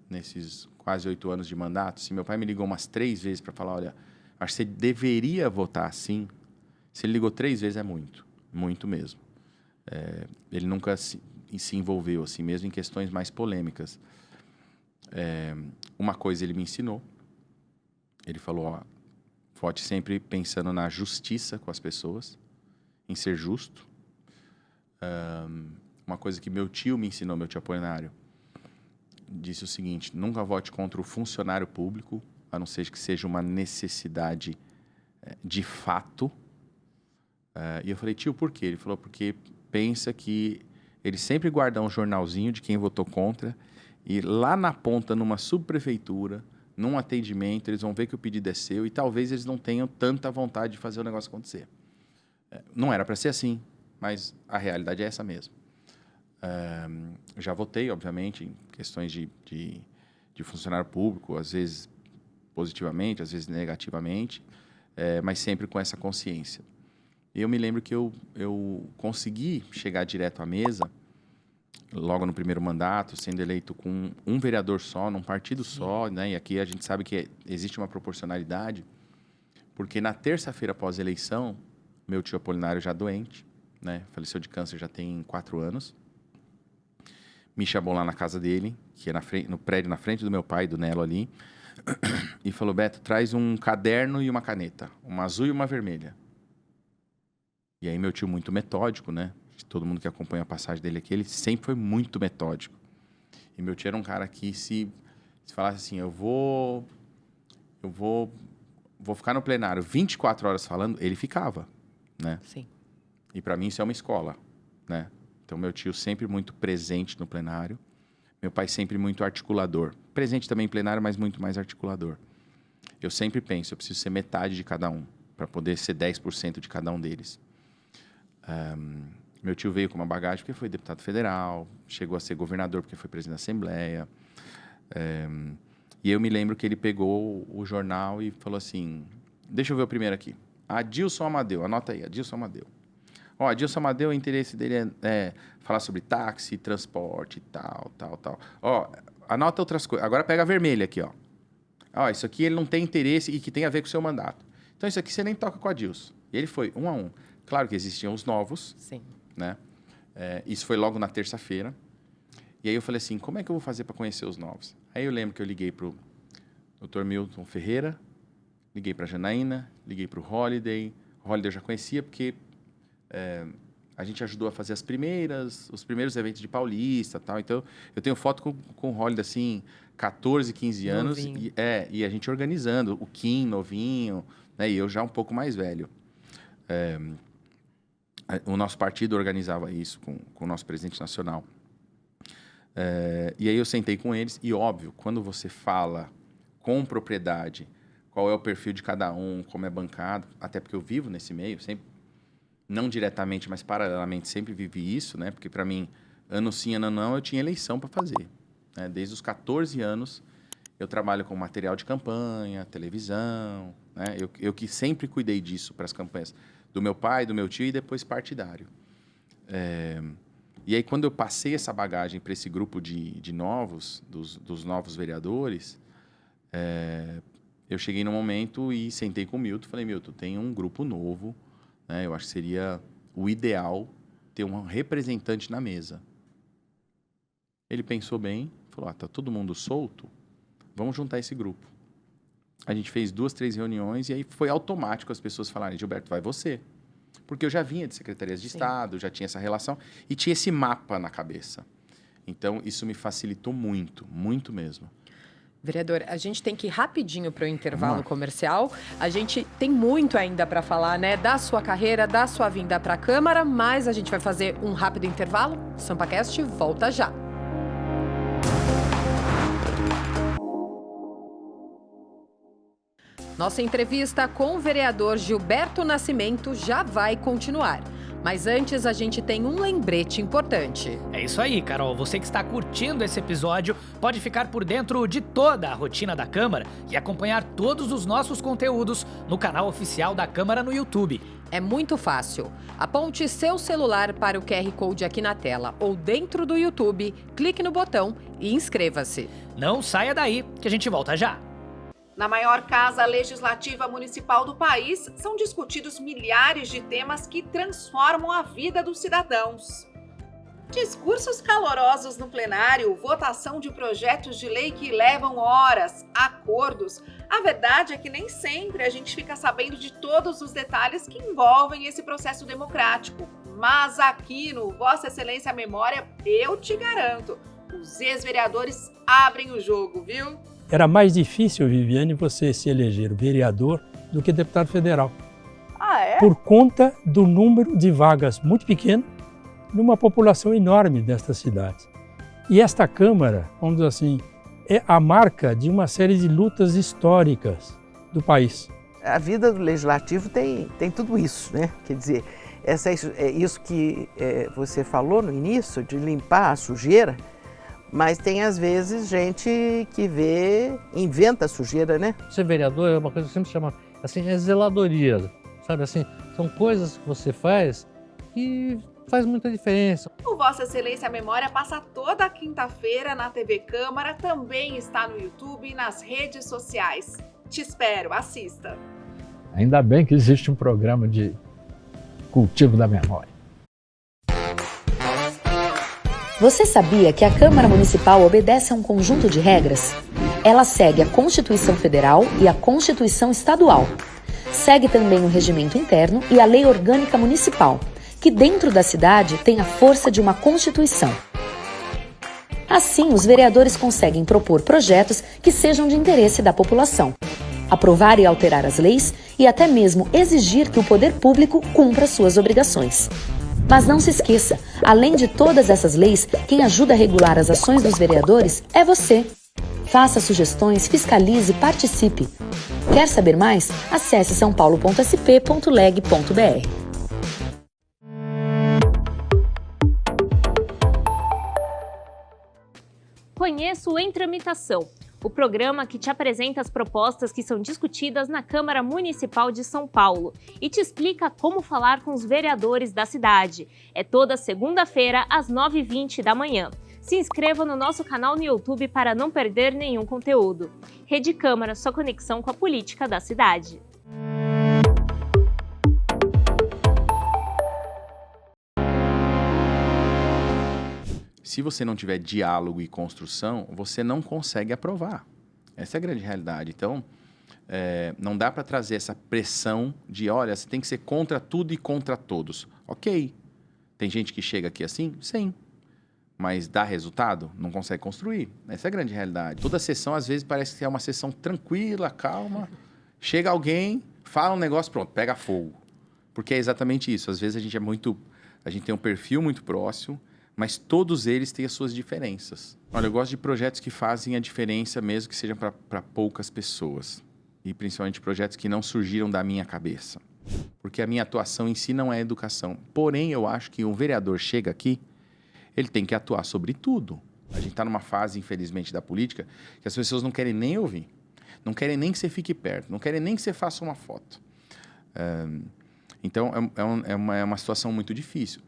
S3: nesses quase 8 anos de mandato, se meu pai me ligou umas 3 vezes para falar, olha, acho que você deveria votar assim, se ele ligou 3 vezes é muito, muito mesmo. Ele nunca se envolveu assim mesmo em questões mais polêmicas. Uma coisa ele me ensinou, ele falou, vote sempre pensando na justiça com as pessoas, em ser justo. Uma coisa que meu tio me ensinou, meu tio Apolinário, disse o seguinte, nunca vote contra o funcionário público, a não ser que seja uma necessidade de fato. E eu falei, tio, por quê? Ele falou, porque pensa que eles sempre guardam um jornalzinho de quem votou contra e lá na ponta, numa subprefeitura, num atendimento, eles vão ver que o pedido é seu e talvez eles não tenham tanta vontade de fazer o negócio acontecer. Não era para ser assim, mas a realidade é essa mesmo. Já votei, obviamente, em questões de funcionário público, às vezes positivamente, às vezes negativamente, mas sempre com essa consciência. E eu me lembro que eu consegui chegar direto à mesa, logo no primeiro mandato, sendo eleito com um vereador só, num partido só, né? E aqui a gente sabe que existe uma proporcionalidade, porque na terça-feira após a eleição, meu tio Apolinário já doente, né? Faleceu de câncer já tem 4 anos. Me chamou lá na casa dele, que é no prédio na frente do meu pai, do Nelo ali, e falou, Beto, traz um caderno e uma caneta, uma azul e uma vermelha. E aí meu tio muito metódico, né? Todo mundo que acompanha a passagem dele aqui, ele sempre foi muito metódico. E meu tio era um cara que se falasse assim, eu vou ficar no plenário 24 horas falando, ele ficava, né?
S1: Sim.
S3: E para mim isso é uma escola, né? Então meu tio sempre muito presente no plenário, meu pai sempre muito articulador. Presente também em plenário, mas muito mais articulador. Eu sempre penso, eu preciso ser metade de cada um, para poder ser 10% de cada um deles. Meu tio veio com uma bagagem porque foi deputado federal, chegou a ser governador porque foi presidente da Assembleia. E eu me lembro que ele pegou o jornal e falou assim, deixa eu ver o primeiro aqui. Adilson Amadeu, anota aí, Adilson Amadeu. Adilson Amadeu, o interesse dele é falar sobre táxi, transporte, tal. Anota outras coisas. Agora pega a vermelha aqui, isso aqui ele não tem interesse e que tem a ver com o seu mandato. Então isso aqui você nem toca com a Adilson. E ele foi 1 a 1. Claro que existiam os novos.
S1: Sim.
S3: Né? Isso foi logo na terça-feira. E aí eu falei assim, como é que eu vou fazer para conhecer os novos? Aí eu lembro que eu liguei para o Dr. Milton Ferreira, liguei para a Janaína, liguei para o Holiday. O Holiday eu já conhecia porque a gente ajudou a fazer os primeiros eventos de Paulista, tal. Então eu tenho foto com o Holiday assim, 14, 15 anos e a gente organizando, o Kim novinho, né? E eu já um pouco mais velho. O nosso partido organizava isso com o nosso presidente nacional. E aí eu sentei com eles e, óbvio, quando você fala com propriedade qual é o perfil de cada um, como é bancado, até porque eu vivo nesse meio, sempre, não diretamente, mas paralelamente, sempre vivi isso, né? Porque para mim, ano sim, ano não, eu tinha eleição para fazer. Né? Desde os 14 anos, eu trabalho com material de campanha, televisão, né? Eu que sempre cuidei disso para as campanhas do meu pai, do meu tio e depois partidário. E aí, quando eu passei essa bagagem para esse grupo de novos, dos novos vereadores, eu cheguei num momento e sentei com o Milton, falei, Milton, tem um grupo novo, né? Eu acho que seria o ideal ter um representante na mesa. Ele pensou bem, falou, tá todo mundo solto, vamos juntar esse grupo. A gente fez 2, 3 reuniões e aí foi automático as pessoas falarem, Gilberto, vai você. Porque eu já vinha de secretarias de Estado, já tinha essa relação e tinha esse mapa na cabeça. Então, isso me facilitou muito, muito mesmo.
S1: Vereador, a gente tem que ir rapidinho para o intervalo comercial. A gente tem muito ainda para falar, né, da sua carreira, da sua vinda para a Câmara, mas a gente vai fazer um rápido intervalo. O SampaCast volta já. Nossa entrevista com o vereador Gilberto Nascimento já vai continuar. Mas antes a gente tem um lembrete importante.
S2: É isso aí, Carol. Você que está curtindo esse episódio pode ficar por dentro de toda a rotina da Câmara e acompanhar todos os nossos conteúdos no canal oficial da Câmara no YouTube.
S1: É muito fácil. Aponte seu celular para o QR Code aqui na tela ou dentro do YouTube, clique no botão e inscreva-se.
S2: Não saia daí, que a gente volta já.
S4: Na maior casa legislativa municipal do país, são discutidos milhares de temas que transformam a vida dos cidadãos. Discursos calorosos no plenário, votação de projetos de lei que levam horas, acordos. A verdade é que nem sempre a gente fica sabendo de todos os detalhes que envolvem esse processo democrático. Mas aqui no Vossa Excelência Memória, eu te garanto, os ex-vereadores abrem o jogo, viu?
S5: Era mais difícil, Viviane, você se eleger vereador do que deputado federal.
S4: Ah, é?
S5: Por conta do número de vagas muito pequeno numa população enorme destas cidades. E esta Câmara, vamos dizer assim, é a marca de uma série de lutas históricas do país.
S6: A vida do legislativo tem tudo isso, né? Quer dizer, isso que você falou no início, de limpar a sujeira, mas tem às vezes gente que inventa sujeira, né?
S7: Ser vereador é uma coisa que sempre chama, assim, é zeladoria, sabe assim? São coisas que você faz que faz muita diferença.
S4: O Vossa Excelência Memória passa toda quinta-feira na TV Câmara, também está no YouTube e nas redes sociais. Te espero, assista.
S7: Ainda bem que existe um programa de cultivo da memória.
S8: Você sabia que a Câmara Municipal obedece a um conjunto de regras? Ela segue a Constituição Federal e a Constituição Estadual. Segue também o Regimento Interno e a Lei Orgânica Municipal, que dentro da cidade tem a força de uma Constituição. Assim, os vereadores conseguem propor projetos que sejam de interesse da população, aprovar e alterar as leis e até mesmo exigir que o poder público cumpra suas obrigações. Mas não se esqueça, além de todas essas leis, quem ajuda a regular as ações dos vereadores é você. Faça sugestões, fiscalize, participe. Quer saber mais? Acesse saopaulo.sp.leg.br.
S9: Conheça o Em Tramitação, o programa que te apresenta as propostas que são discutidas na Câmara Municipal de São Paulo e te explica como falar com os vereadores da cidade. É toda segunda-feira, às 9h20 da manhã. Se inscreva no nosso canal no YouTube para não perder nenhum conteúdo. Rede Câmara, sua conexão com a política da cidade.
S3: Se você não tiver diálogo e construção, você não consegue aprovar. Essa é a grande realidade. Então, não dá para trazer essa pressão de, olha, você tem que ser contra tudo e contra todos. Ok. Tem gente que chega aqui assim? Sim. Mas dá resultado? Não consegue construir. Essa é a grande realidade. Toda sessão, às vezes, parece que é uma sessão tranquila, calma. Chega alguém, fala um negócio, pronto, pega fogo. Porque é exatamente isso. Às vezes a gente tem um perfil muito próximo, mas todos eles têm as suas diferenças. Olha, eu gosto de projetos que fazem a diferença, mesmo que sejam para poucas pessoas. E principalmente projetos que não surgiram da minha cabeça. Porque a minha atuação em si não é educação. Porém, eu acho que um vereador chega aqui, ele tem que atuar sobre tudo. A gente está numa fase, infelizmente, da política, que as pessoas não querem nem ouvir. Não querem nem que você fique perto. Não querem nem que você faça uma foto. Então, é uma situação muito difícil.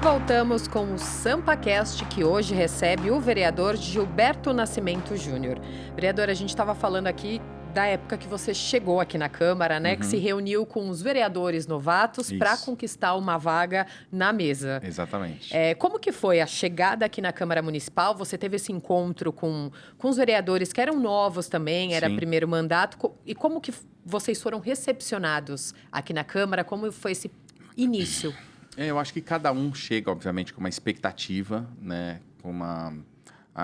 S1: Voltamos com o SampaCast, que hoje recebe o vereador Gilberto Nascimento Júnior. Vereador, a gente estava falando aqui da época que você chegou aqui na Câmara, né? Uhum. Que se reuniu com os vereadores novatos para conquistar uma vaga na mesa.
S3: Exatamente.
S1: Como que foi a chegada aqui na Câmara Municipal? Você teve esse encontro com os vereadores que eram novos também, era primeiro mandato. E como que vocês foram recepcionados aqui na Câmara? Como foi esse início?
S3: Eu acho que cada um chega, obviamente, com uma expectativa, né? Com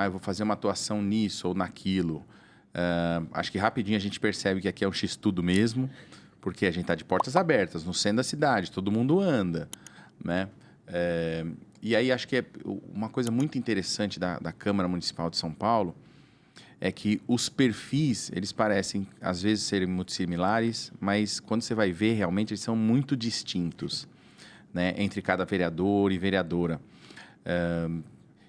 S3: eu vou fazer uma atuação nisso ou naquilo. Acho que rapidinho a gente percebe que aqui é um X-tudo mesmo, porque a gente está de portas abertas, no centro da cidade, todo mundo anda, né? E aí acho que é uma coisa muito interessante da Câmara Municipal de São Paulo é que os perfis, eles parecem, às vezes, serem muito similares, mas quando você vai ver, realmente, eles são muito distintos, né, entre cada vereador e vereadora.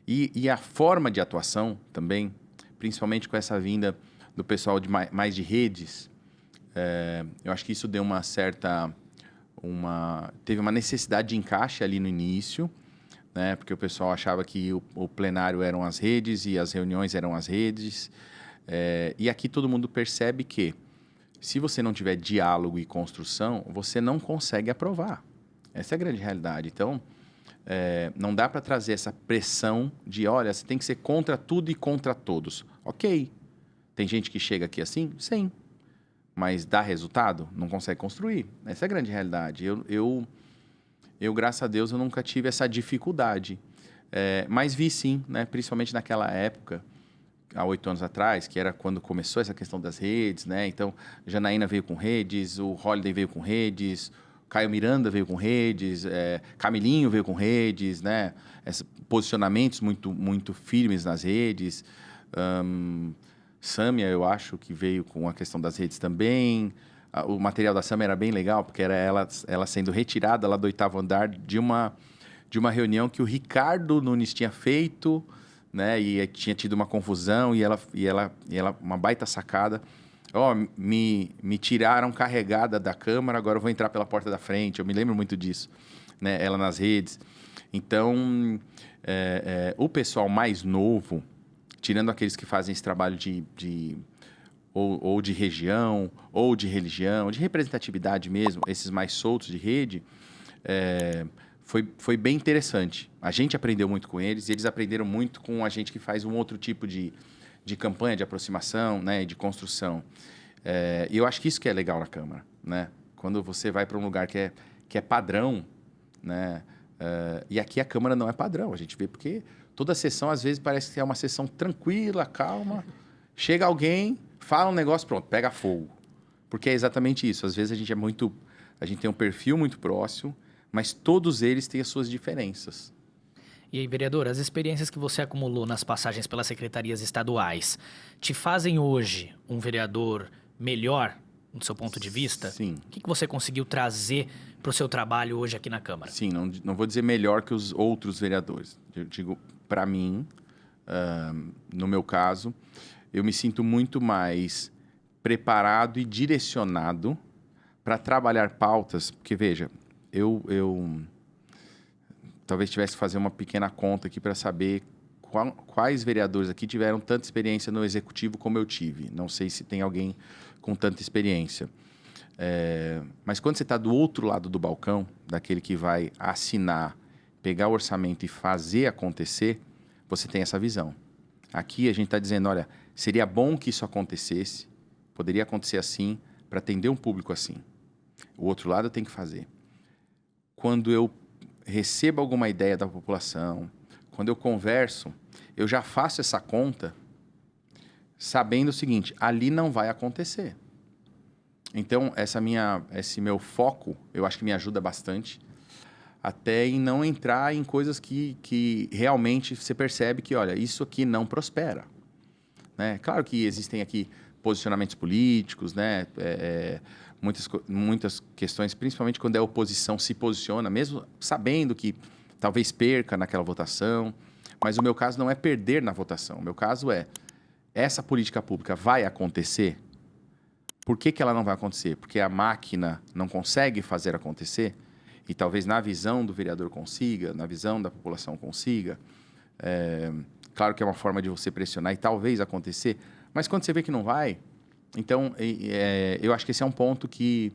S3: E a forma de atuação também, principalmente com essa vinda do pessoal de mais de redes, eu acho que isso deu teve uma necessidade de encaixe ali no início, né? Porque o pessoal achava que o plenário eram as redes e as reuniões eram as redes. E aqui todo mundo percebe que, se você não tiver diálogo e construção, você não consegue aprovar. Essa é a grande realidade. Então, não dá para trazer essa pressão de, olha, você tem que ser contra tudo e contra todos. Ok. Tem gente que chega aqui assim? Sim. Mas dá resultado? Não consegue construir. Essa é a grande realidade. Eu, graças a Deus, eu nunca tive essa dificuldade. Mas vi sim, né? Principalmente naquela época, há 8 anos atrás, que era quando começou essa questão das redes, né? Então, Janaína veio com redes, o Holiday veio com redes, Caio Miranda veio com redes, Camilinho veio com redes, né? Posicionamentos muito, muito firmes nas redes. Sâmia, eu acho que veio com a questão das redes também. O material da Sâmia era bem legal, porque era ela sendo retirada lá do 8º andar de uma reunião que o Ricardo Nunes tinha feito, né? E tinha tido uma confusão e ela uma baita sacada. Me tiraram carregada da Câmara, agora eu vou entrar pela porta da frente. Eu me lembro muito disso, né? Ela nas redes. Então, o pessoal mais novo, tirando aqueles que fazem esse trabalho ou de região, ou de religião, de representatividade mesmo, esses mais soltos de rede, foi bem interessante. A gente aprendeu muito com eles e eles aprenderam muito com a gente que faz um outro tipo de campanha, de aproximação, né, de construção. E eu acho que isso que é legal na Câmara, né? Quando você vai para um lugar que é padrão, né? E aqui a Câmara não é padrão, a gente vê porque toda sessão, às vezes, parece que é uma sessão tranquila, calma. Chega alguém, fala um negócio, pronto, pega fogo. Porque é exatamente isso. Às vezes a gente tem um perfil muito próximo, mas todos eles têm as suas diferenças.
S2: E aí, vereador, as experiências que você acumulou nas passagens pelas secretarias estaduais te fazem hoje um vereador melhor, do seu ponto de vista?
S3: Sim.
S2: O que você conseguiu trazer para o seu trabalho hoje aqui na Câmara?
S3: Sim, não vou dizer melhor que os outros vereadores. Eu digo, para mim, no meu caso, eu me sinto muito mais preparado e direcionado para trabalhar pautas, porque, veja, eu talvez tivesse que fazer uma pequena conta aqui para saber quais vereadores aqui tiveram tanta experiência no executivo como eu tive. Não sei se tem alguém com tanta experiência. Mas quando você está do outro lado do balcão, daquele que vai assinar, pegar o orçamento e fazer acontecer, você tem essa visão. Aqui a gente está dizendo, olha, seria bom que isso acontecesse, poderia acontecer assim, para atender um público assim. O outro lado tem que fazer. Quando eu recebo alguma ideia da população, quando eu converso, eu já faço essa conta sabendo o seguinte, ali não vai acontecer. Então, esse meu foco, eu acho que me ajuda bastante, até em não entrar em coisas que realmente você percebe que, olha, isso aqui não prospera. Né? Claro que existem aqui posicionamentos políticos, né? Muitas questões, principalmente quando a oposição se posiciona, mesmo sabendo que talvez perca naquela votação, mas o meu caso não é perder na votação, o meu caso é, essa política pública vai acontecer? Por que ela não vai acontecer? Porque a máquina não consegue fazer acontecer? E talvez na visão do vereador consiga, na visão da população consiga. Claro que é uma forma de você pressionar e talvez acontecer, mas quando você vê que não vai, então eu acho que esse é um ponto que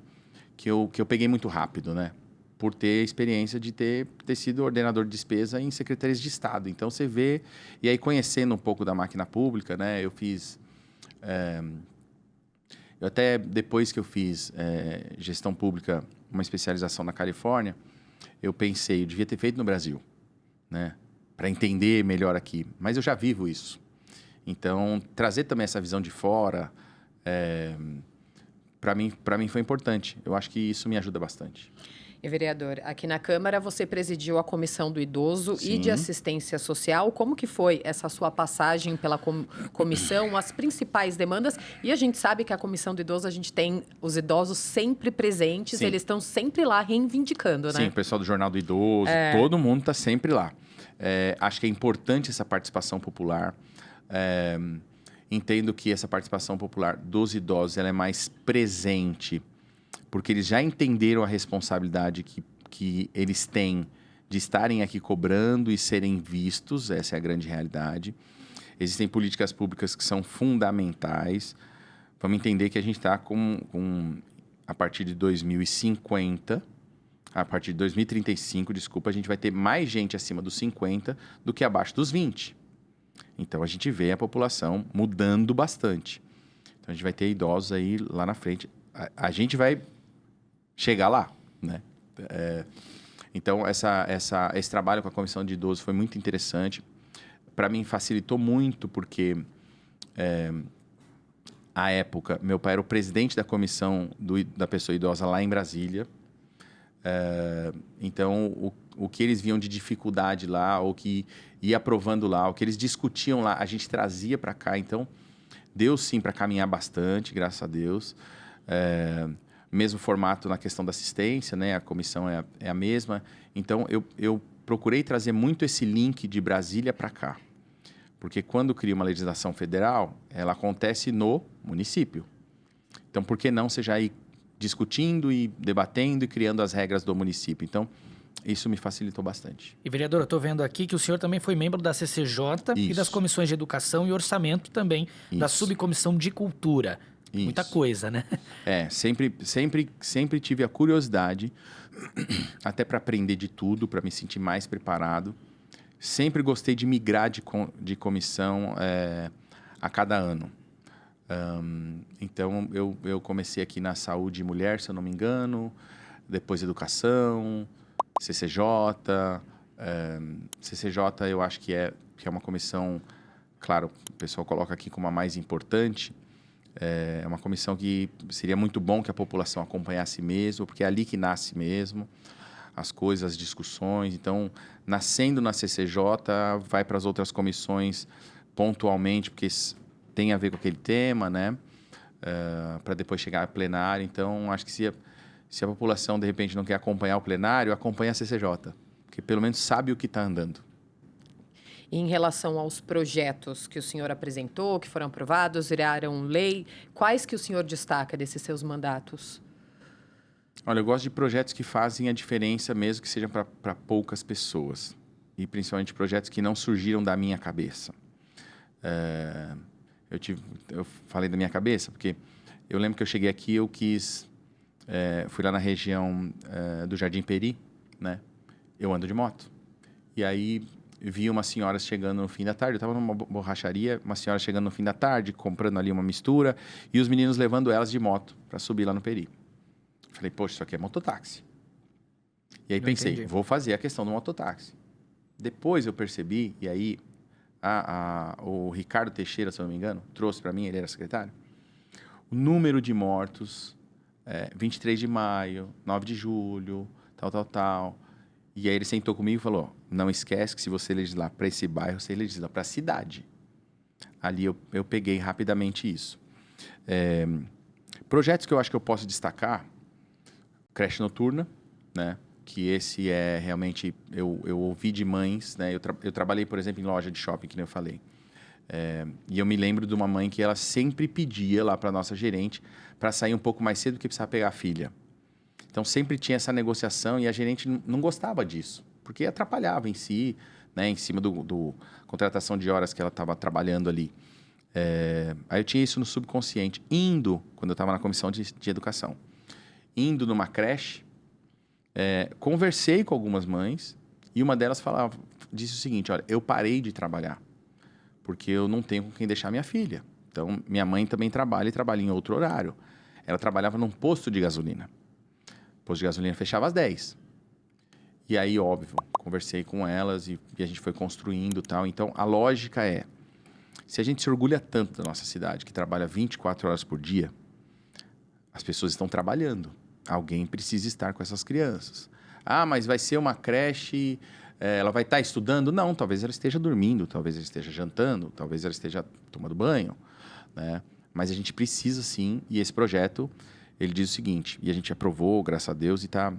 S3: eu peguei muito rápido, né? Por ter experiência de ter sido ordenador de despesa em secretarias de Estado. Então você vê, e aí conhecendo um pouco da máquina pública, né? Eu fiz... Eu até, depois que eu fiz gestão pública, uma especialização na Califórnia, eu pensei, eu devia ter feito no Brasil, né? Para entender melhor aqui. Mas eu já vivo isso. Então, trazer também essa visão de fora, para mim foi importante. Eu acho que isso me ajuda bastante.
S1: E, vereador, aqui na Câmara você presidiu a Comissão do Idoso e de Assistência Social. Como que foi essa sua passagem pela comissão, as principais demandas? E a gente sabe que a Comissão do Idoso, a gente tem os idosos sempre presentes, eles estão sempre lá reivindicando, né?
S3: Sim, o pessoal do Jornal do Idoso, todo mundo está sempre lá. Acho que é importante essa participação popular. Entendo que essa participação popular dos idosos ela é mais presente, porque eles já entenderam a responsabilidade que eles têm de estarem aqui cobrando e serem vistos, essa é a grande realidade. Existem políticas públicas que são fundamentais. Vamos entender que a gente está a partir de 2050, a partir de 2035, a gente vai ter mais gente acima dos 50 do que abaixo dos 20. Então, a gente vê a população mudando bastante. Então, a gente vai ter idosos aí lá na frente. A gente vai chegar lá, né? Então, esse trabalho com a Comissão de Idosos foi muito interessante. Para mim, facilitou muito, porque, à época, meu pai era o presidente da Comissão da Pessoa Idosa lá em Brasília. Então, o que eles viam de dificuldade lá, ou que ia aprovando lá, o que eles discutiam lá, a gente trazia para cá. Então, deu sim para caminhar bastante, graças a Deus. Mesmo formato na questão da assistência, né? A comissão é a mesma. Então, eu procurei trazer muito esse link de Brasília para cá. Porque quando cria uma legislação federal, ela acontece no município. Então, por que não você já ir discutindo e debatendo e criando as regras do município? Então, isso me facilitou bastante.
S2: E, vereador, eu estou vendo aqui que o senhor também foi membro da CCJ e das comissões de Educação e Orçamento também, da Subcomissão de Cultura. Isso. Muita coisa, né? Sempre tive a curiosidade, até para aprender de tudo, para me sentir mais preparado. Sempre gostei de migrar de comissão a cada ano. Então, eu comecei aqui na Saúde e Mulher, se eu não me engano, depois Educação, CCJ. CCJ eu acho que é uma comissão, claro, o pessoal coloca aqui como a mais importante. É uma comissão que seria muito bom que a população acompanhasse mesmo, porque é ali que nasce mesmo as coisas, as discussões. Então, nascendo na CCJ, vai para as outras comissões pontualmente, porque tem a ver com aquele tema, né? Para depois chegar a plenário. Então, acho que se a população, de repente, não quer acompanhar o plenário, acompanha a CCJ, porque pelo menos sabe o que está andando.
S1: E em relação aos projetos que o senhor apresentou, que foram aprovados, viraram lei, quais que o senhor destaca desses seus mandatos?
S3: Olha, eu gosto de projetos que fazem a diferença, mesmo que sejam para poucas pessoas. E principalmente projetos que não surgiram da minha cabeça. Eu falei da minha cabeça, porque eu lembro que eu cheguei aqui, eu fui lá na região do Jardim Peri, né? Eu ando de moto. E aí vi umas senhoras chegando no fim da tarde, eu estava numa borracharia, uma senhora chegando no fim da tarde, comprando ali uma mistura, e os meninos levando elas de moto para subir lá no Peri. Falei, poxa, isso aqui é mototáxi. E aí pensei, vou fazer a questão do mototáxi. Depois eu percebi, e aí o Ricardo Teixeira, se eu não me engano, trouxe para mim, ele era secretário, o número de mortos, 23 de maio, 9 de julho, tal. E aí ele sentou comigo e falou, não esquece que se você legislar para esse bairro, você legisla para a cidade. Ali eu peguei rapidamente isso. Projetos que eu acho que eu posso destacar, creche noturna, né? Que esse é realmente, eu ouvi de mães, né? Eu trabalhei, por exemplo, em loja de shopping, que nem eu falei. E eu me lembro de uma mãe que ela sempre pedia lá para a nossa gerente para sair um pouco mais cedo porque precisava pegar a filha. Então, sempre tinha essa negociação e a gerente não gostava disso, porque atrapalhava em si, né? Em cima do contratação de horas que ela estava trabalhando ali. Aí eu tinha isso no subconsciente. Quando eu estava na comissão de educação, indo numa creche, conversei com algumas mães e uma delas disse o seguinte, olha, eu parei de trabalhar porque eu não tenho com quem deixar minha filha. Então, minha mãe também trabalha e trabalha em outro horário. Ela trabalhava num posto de gasolina. O posto de gasolina fechava às 10. E aí, óbvio, conversei com elas e a gente foi construindo e tal. Então, a lógica se a gente se orgulha tanto da nossa cidade, que trabalha 24 horas por dia, as pessoas estão trabalhando. Alguém precisa estar com essas crianças. mas vai ser uma creche, ela vai estar estudando? Não, talvez ela esteja dormindo, talvez ela esteja jantando, talvez ela esteja tomando banho, né? Mas a gente precisa sim, e esse projeto, ele diz o seguinte, e a gente aprovou, graças a Deus, e está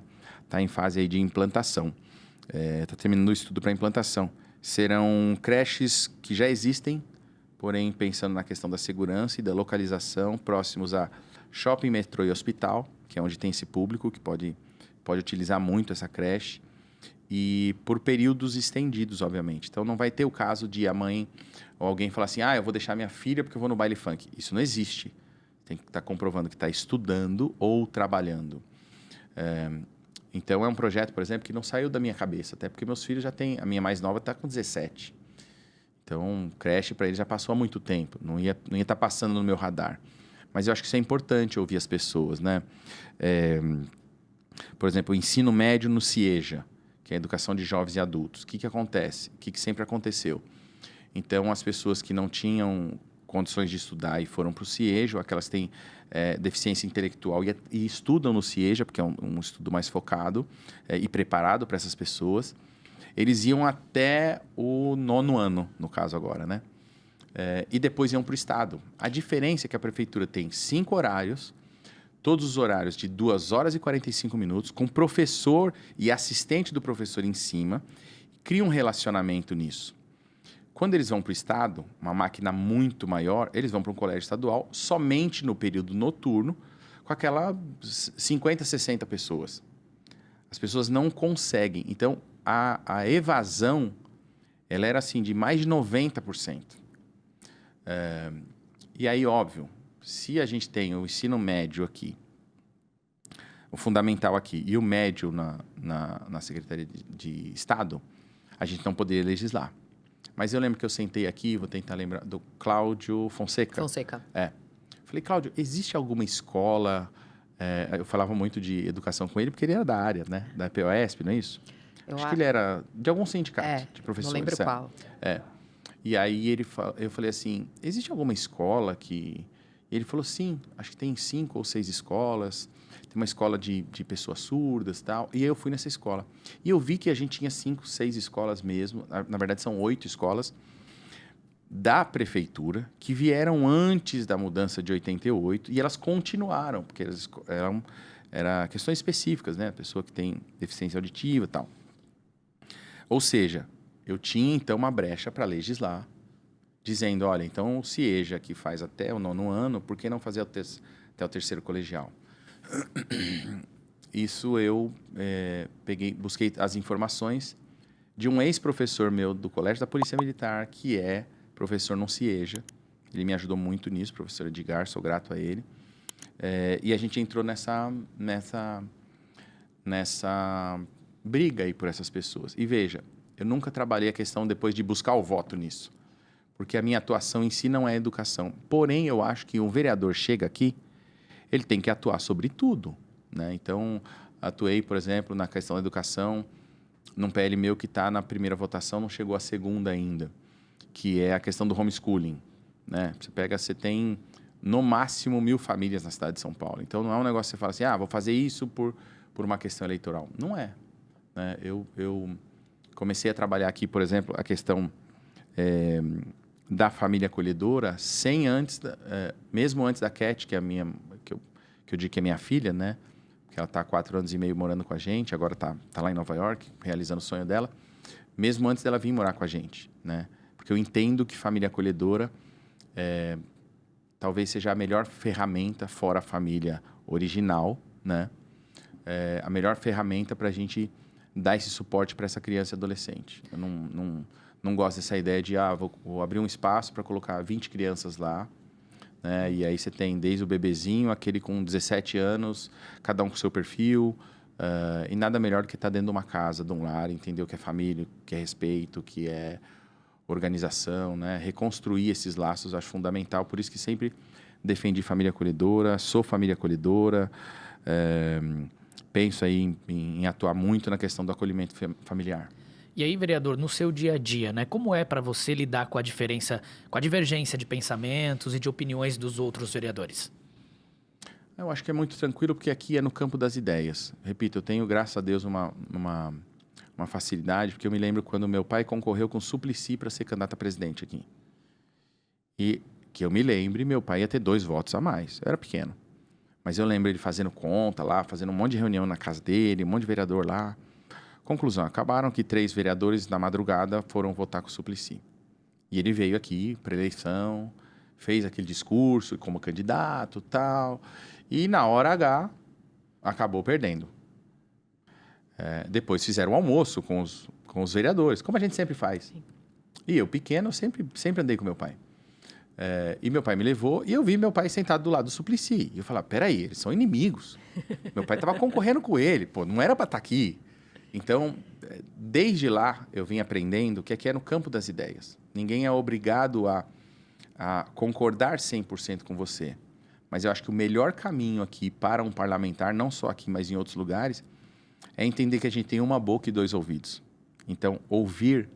S3: em fase aí de implantação. Está terminando o estudo para implantação. Serão creches que já existem, porém pensando na questão da segurança e da localização, próximos a shopping, metrô e hospital, que é onde tem esse público que pode utilizar muito essa creche, e por períodos estendidos, obviamente. Então, não vai ter o caso de a mãe ou alguém falar assim, eu vou deixar minha filha porque eu vou no baile funk. Isso não existe. Tem que estar comprovando que está estudando ou trabalhando. Então, é um projeto, por exemplo, que não saiu da minha cabeça, até porque meus filhos já têm... A minha mais nova está com 17. Então, creche para eles já passou há muito tempo. Não ia estar passando no meu radar. Mas eu acho que isso é importante ouvir as pessoas, né? Por exemplo, o ensino médio no CIEJA, que é a educação de jovens e adultos. O que acontece? O que sempre aconteceu? Então, as pessoas que não tinham condições de estudar e foram para o CIEJA, aquelas que têm deficiência intelectual e estudam no CIEJA, porque é um estudo mais focado e preparado para essas pessoas, eles iam até o 9º ano, no caso agora, né? E depois iam para o Estado. A diferença é que a Prefeitura tem 5 horários, todos os horários de 2 horas e 45 minutos, com professor e assistente do professor em cima, cria um relacionamento nisso. Quando eles vão para o Estado, uma máquina muito maior, eles vão para um colégio estadual somente no período noturno, com aquela 50, 60 pessoas. As pessoas não conseguem. Então, a evasão, ela era assim, de mais de 90%. E aí, óbvio, se a gente tem o ensino médio aqui, o fundamental aqui e o médio na Secretaria de Estado, a gente não poderia legislar. Mas eu lembro que eu sentei aqui, vou tentar lembrar, do Cláudio Fonseca. Falei, Cláudio, existe alguma escola... eu falava muito de educação com ele, porque ele era da área, né? Da POSP, não é isso? Acho que ele era de algum sindicato de professores.
S1: Não lembro qual.
S3: E aí eu falei assim, existe alguma escola que... E ele falou, sim, acho que tem 5 ou 6 escolas, tem uma escola de pessoas surdas e tal. E aí eu fui nessa escola. E eu vi que a gente tinha 5, 6 escolas mesmo, na verdade são 8 escolas, da prefeitura, que vieram antes da mudança de 88, e elas continuaram, porque elas eram questões específicas, né? Pessoa que tem deficiência auditiva e tal. Ou seja, eu tinha então uma brecha para legislar, dizendo, olha, então o CIEJA que faz até o 9º ano, por que não fazer até o 3º colegial? Isso eu busquei as informações de um ex-professor meu do Colégio da Polícia Militar, que é professor no CIEJA. Ele me ajudou muito nisso, professor Edgar, sou grato a ele. E a gente entrou nessa briga aí por essas pessoas. E veja, eu nunca trabalhei a questão depois de buscar o voto nisso, porque a minha atuação em si não é educação. Porém, eu acho que um vereador chega aqui, ele tem que atuar sobre tudo, né? Então, atuei, por exemplo, na questão da educação, num PL meu que está na primeira votação, não chegou à segunda ainda, que é a questão do homeschooling, né? Você tem, no máximo, 1.000 famílias na cidade de São Paulo. Então, não é um negócio que você fala assim, vou fazer isso por uma questão eleitoral. Não é, né? Eu comecei a trabalhar aqui, por exemplo, a questão... da família acolhedora, mesmo antes da Cat, que é que eu digo que é minha filha, né? Que ela está há 4 anos e meio morando com a gente, agora está lá em Nova York, realizando o sonho dela, mesmo antes dela vir morar com a gente, né? Porque eu entendo que família acolhedora talvez seja a melhor ferramenta, fora a família original, né? A melhor ferramenta para a gente dar esse suporte para essa criança e adolescente. Eu não gosto dessa ideia de, vou abrir um espaço para colocar 20 crianças lá, né? E aí você tem desde o bebezinho, aquele com 17 anos, cada um com seu perfil, e nada melhor do que estar dentro de uma casa, de um lar, entender o que é família, o que é respeito, o que é organização, né? Reconstruir esses laços, acho fundamental, por isso que sempre defendi família acolhedora, sou família acolhedora, penso aí em atuar muito na questão do acolhimento familiar.
S2: E aí, vereador, no seu dia a dia, né, como é para você lidar com a divergência de pensamentos e de opiniões dos outros vereadores?
S3: Eu acho que é muito tranquilo, porque aqui é no campo das ideias. Repito, eu tenho, graças a Deus, uma facilidade, porque eu me lembro quando meu pai concorreu com Suplicy para ser candidato a presidente aqui. E que eu me lembre, meu pai ia ter 2 votos a mais. Eu era pequeno. Mas eu lembro ele fazendo conta lá, fazendo um monte de reunião na casa dele, um monte de vereador lá. Conclusão, acabaram que 3 vereadores na madrugada foram votar com o Suplicy. E ele veio aqui para eleição, fez aquele discurso como candidato e tal. E na hora H, acabou perdendo. Depois fizeram o almoço com os vereadores, como a gente sempre faz. Sim. E eu, pequeno, sempre andei com meu pai. E meu pai me levou e eu vi meu pai sentado do lado do Suplicy. E eu falava, peraí, eles são inimigos. Meu pai estava concorrendo com ele, pô, não era para estar aqui. Então, desde lá, eu vim aprendendo que aqui é no campo das ideias. Ninguém é obrigado a concordar 100% com você. Mas eu acho que o melhor caminho aqui para um parlamentar, não só aqui, mas em outros lugares, é entender que a gente tem uma boca e 2 ouvidos. Então, ouvir,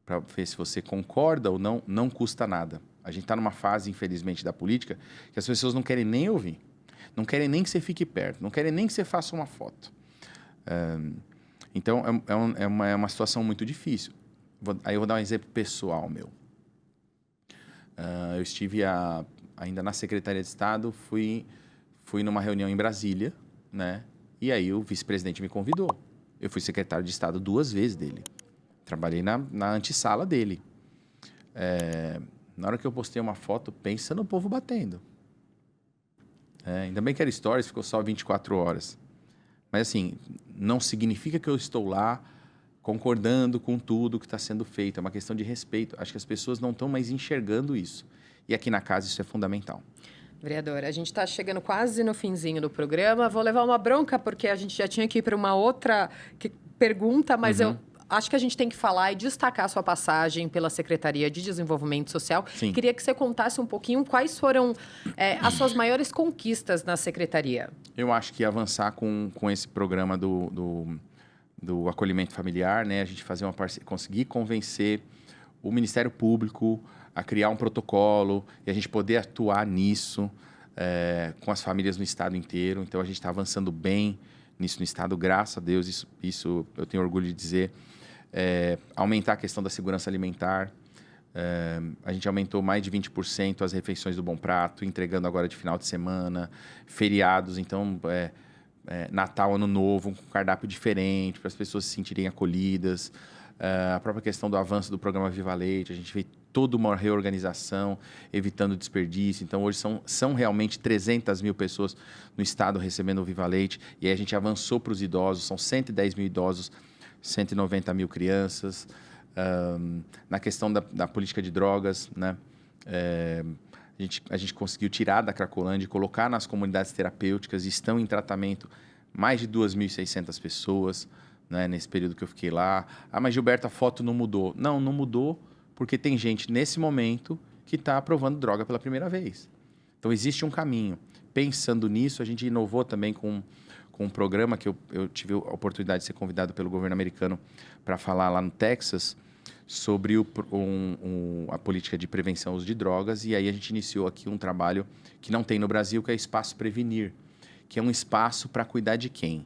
S3: para ver se você concorda ou não, não custa nada. A gente está numa fase, infelizmente, da política que as pessoas não querem nem ouvir. Não querem nem que você fique perto. Não querem nem que você faça uma foto. Então, é uma situação muito difícil. Aí eu vou dar um exemplo pessoal meu. Eu estive ainda na Secretaria de Estado, fui numa reunião em Brasília, né? E aí o vice-presidente me convidou. Eu fui secretário de Estado 2 vezes dele. Trabalhei na antessala dele. Na hora que eu postei uma foto, pensa no povo batendo. Ainda bem que era stories, ficou só 24 horas. Mas assim, não significa que eu estou lá concordando com tudo que está sendo feito. É uma questão de respeito. Acho que as pessoas não estão mais enxergando isso. E aqui na casa isso é fundamental.
S1: Vereadora, a gente está chegando quase no finzinho do programa. Vou levar uma bronca, porque a gente já tinha que ir para uma outra pergunta, mas eu acho que a gente tem que falar e destacar a sua passagem pela Secretaria de Desenvolvimento Social. Sim. Queria que você contasse um pouquinho quais foram as suas maiores conquistas na Secretaria.
S3: Eu acho que avançar com esse programa do acolhimento familiar, né? A gente fazer uma parceria, conseguir convencer o Ministério Público a criar um protocolo e a gente poder atuar nisso com as famílias no estado inteiro. Então, a gente está avançando bem nisso no estado, graças a Deus, isso eu tenho orgulho de dizer. Aumentar a questão da segurança alimentar. A gente aumentou mais de 20% as refeições do Bom Prato, entregando agora de final de semana, feriados, então Natal, Ano Novo, um cardápio diferente, para as pessoas se sentirem acolhidas. A própria questão do avanço do programa Viva Leite, a gente fez toda uma reorganização, evitando desperdício. Então, hoje são realmente 300 mil pessoas no estado recebendo o Viva Leite, e aí a gente avançou para os idosos, são 110 mil idosos, 190 mil crianças. Na questão da política de drogas, né? A gente conseguiu tirar da Cracolândia e colocar nas comunidades terapêuticas, e estão em tratamento mais de 2.600 pessoas, né, nesse período que eu fiquei lá. Ah, mas Gilberto, a foto não mudou. Não mudou porque tem gente nesse momento que está provando droga pela primeira vez. Então, existe um caminho. Pensando nisso, a gente inovou também com um programa que eu tive a oportunidade de ser convidado pelo governo americano para falar lá no Texas sobre a política de prevenção ao uso de drogas. E aí a gente iniciou aqui um trabalho que não tem no Brasil, que é Espaço Prevenir, que é um espaço para cuidar de quem?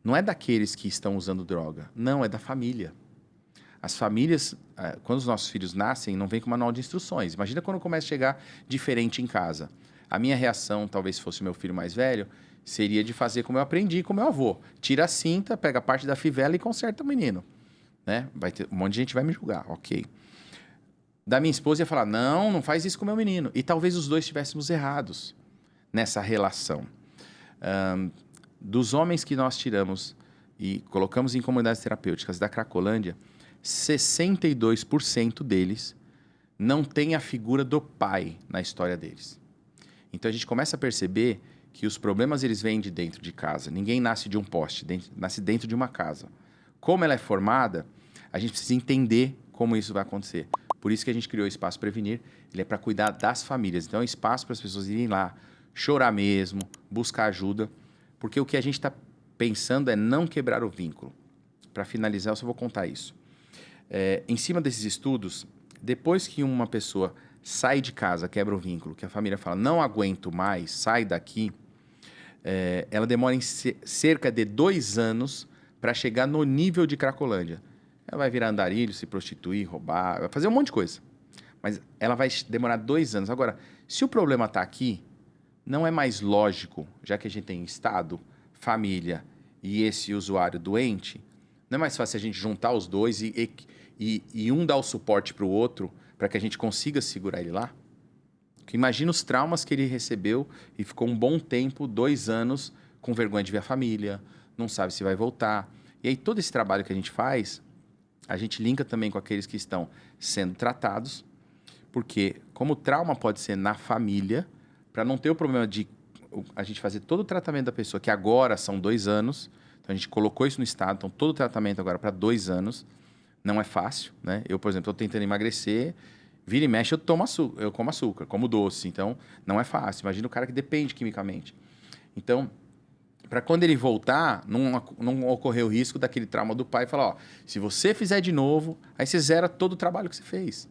S3: Não é daqueles que estão usando droga, não, é da família. As famílias, quando os nossos filhos nascem, não vem com manual de instruções. Imagina quando começa a chegar diferente em casa. A minha reação, talvez fosse o meu filho mais velho, seria de fazer como eu aprendi com meu avô. Tira a cinta, pega a parte da fivela e conserta o menino. Né? Um monte de gente vai me julgar, ok. Da minha esposa ia falar, não faz isso com o meu menino. E talvez os dois estivéssemos errados nessa relação. Dos homens que nós tiramos e colocamos em comunidades terapêuticas da Cracolândia, 62% deles não tem a figura do pai na história deles. Então, a gente começa a perceber que os problemas eles vêm de dentro de casa. Ninguém nasce de um poste, nasce dentro de uma casa. Como ela é formada, a gente precisa entender como isso vai acontecer. Por isso que a gente criou o Espaço Prevenir. Ele é para cuidar das famílias. Então, é um espaço para as pessoas irem lá, chorar mesmo, buscar ajuda. Porque o que a gente está pensando é não quebrar o vínculo. Para finalizar, eu só vou contar isso. Em cima desses estudos, depois que uma pessoa sai de casa, quebra o vínculo, que a família fala, não aguento mais, sai daqui, ela demora cerca de 2 anos para chegar no nível de Cracolândia. Ela vai virar andarilho, se prostituir, roubar, vai fazer um monte de coisa. Mas ela vai demorar 2 anos. Agora, se o problema está aqui, não é mais lógico, já que a gente tem Estado, família e esse usuário doente, não é mais fácil a gente juntar os dois e um dar o suporte para o outro para que a gente consiga segurar ele lá? Porque imagina os traumas que ele recebeu e ficou um bom tempo, 2 anos, com vergonha de ver a família, não sabe se vai voltar. E aí todo esse trabalho que a gente faz, a gente linka também com aqueles que estão sendo tratados, porque como o trauma pode ser na família, para não ter o problema de a gente fazer todo o tratamento da pessoa, que agora são 2 anos, então a gente colocou isso no Estado, então todo o tratamento agora para 2 anos, não é fácil, né? Eu, por exemplo, estou tentando emagrecer, vira e mexe, eu como açúcar, como doce, então não é fácil. Imagina o cara que depende quimicamente. Então, para quando ele voltar, não ocorrer o risco daquele trauma do pai e falar, ó, se você fizer de novo, aí você zera todo o trabalho que você fez.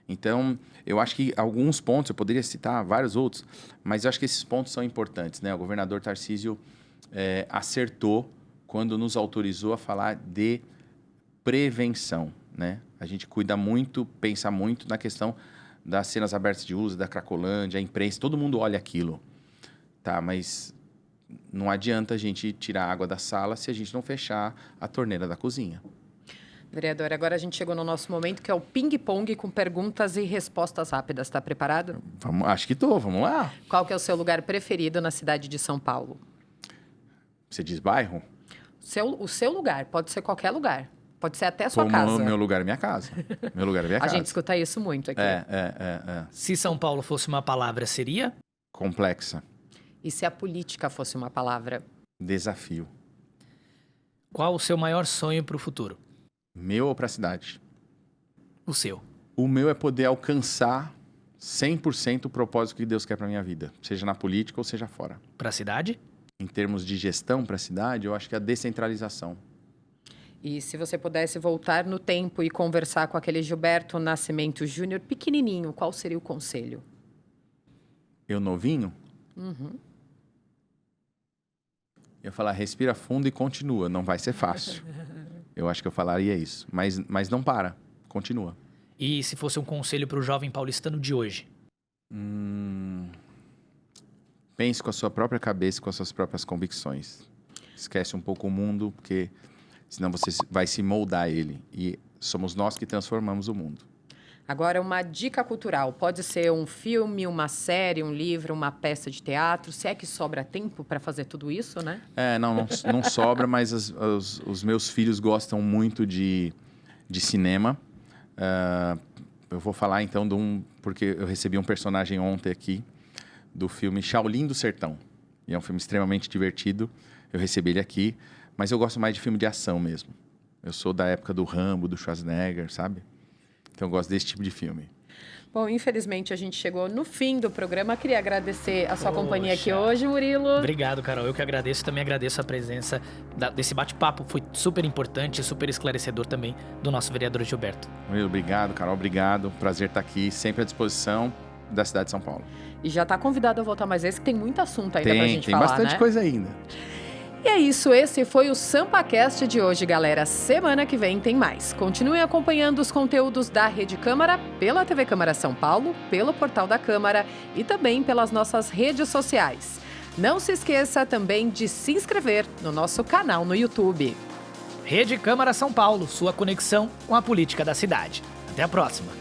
S3: Então, eu acho que alguns pontos, eu poderia citar vários outros, mas eu acho que esses pontos são importantes, né? O governador Tarcísio acertou quando nos autorizou a falar de prevenção, né? A gente cuida muito, pensa muito na questão das cenas abertas de uso, da Cracolândia, a imprensa, todo mundo olha aquilo, tá? Mas não adianta a gente tirar a água da sala se a gente não fechar a torneira da cozinha.
S1: Vereador, agora a gente chegou no nosso momento, que é o ping-pong com perguntas e respostas rápidas. Está preparado?
S3: Acho que estou, vamos lá.
S1: Qual que é o seu lugar preferido na cidade de São Paulo?
S3: Você diz bairro?
S1: O seu lugar, pode ser qualquer lugar. Pode ser até a sua casa.
S3: Meu lugar é minha casa. Meu lugar é minha casa.
S1: A gente escuta isso muito aqui.
S2: Se São Paulo fosse uma palavra, seria?
S3: Complexa.
S1: E se a política fosse uma palavra?
S3: Desafio.
S2: Qual o seu maior sonho para o futuro?
S3: Meu ou para a cidade?
S2: O seu.
S3: O meu é poder alcançar 100% o propósito que Deus quer para minha vida, seja na política ou seja fora.
S2: Para a cidade?
S3: Em termos de gestão para a cidade, eu acho que é a descentralização.
S1: E se você pudesse voltar no tempo e conversar com aquele Gilberto Nascimento Júnior pequenininho, qual seria o conselho? Eu
S3: novinho?
S1: Uhum.
S3: Eu ia falar, respira fundo e continua, não vai ser fácil. Eu acho que eu falaria isso, mas não para, continua.
S2: E se fosse um conselho para o jovem paulistano de hoje?
S3: Pense com a sua própria cabeça, com as suas próprias convicções. Esquece um pouco o mundo, porque senão você vai se moldar ele. E somos nós que transformamos o mundo.
S1: Agora, uma dica cultural. Pode ser um filme, uma série, um livro, uma peça de teatro. Se é que sobra tempo para fazer tudo isso, né?
S3: Não sobra, mas os meus filhos gostam muito de cinema. Eu vou falar, então, porque eu recebi um personagem ontem aqui, do filme Shaolin do Sertão. E é um filme extremamente divertido. Eu recebi ele aqui, mas eu gosto mais de filme de ação mesmo. Eu sou da época do Rambo, do Schwarzenegger, sabe? Então, eu gosto desse tipo de filme.
S1: Bom, infelizmente, a gente chegou no fim do programa. Queria agradecer a sua companhia aqui hoje, Murilo.
S2: Obrigado, Carol. Eu que agradeço. Também agradeço a presença desse bate-papo. Foi super importante, super esclarecedor também do nosso vereador Gilberto.
S3: Murilo, obrigado. Carol, obrigado. Prazer estar aqui, sempre à disposição da cidade de São Paulo.
S1: E já está convidado a voltar mais vezes, que tem muito assunto ainda pra gente falar,
S3: Tem bastante coisa ainda.
S1: E é isso, esse foi o SampaCast de hoje, galera. Semana que vem tem mais. Continuem acompanhando os conteúdos da Rede Câmara pela TV Câmara São Paulo, pelo portal da Câmara e também pelas nossas redes sociais. Não se esqueça também de se inscrever no nosso canal no YouTube.
S2: Rede Câmara São Paulo, sua conexão com a política da cidade. Até a próxima.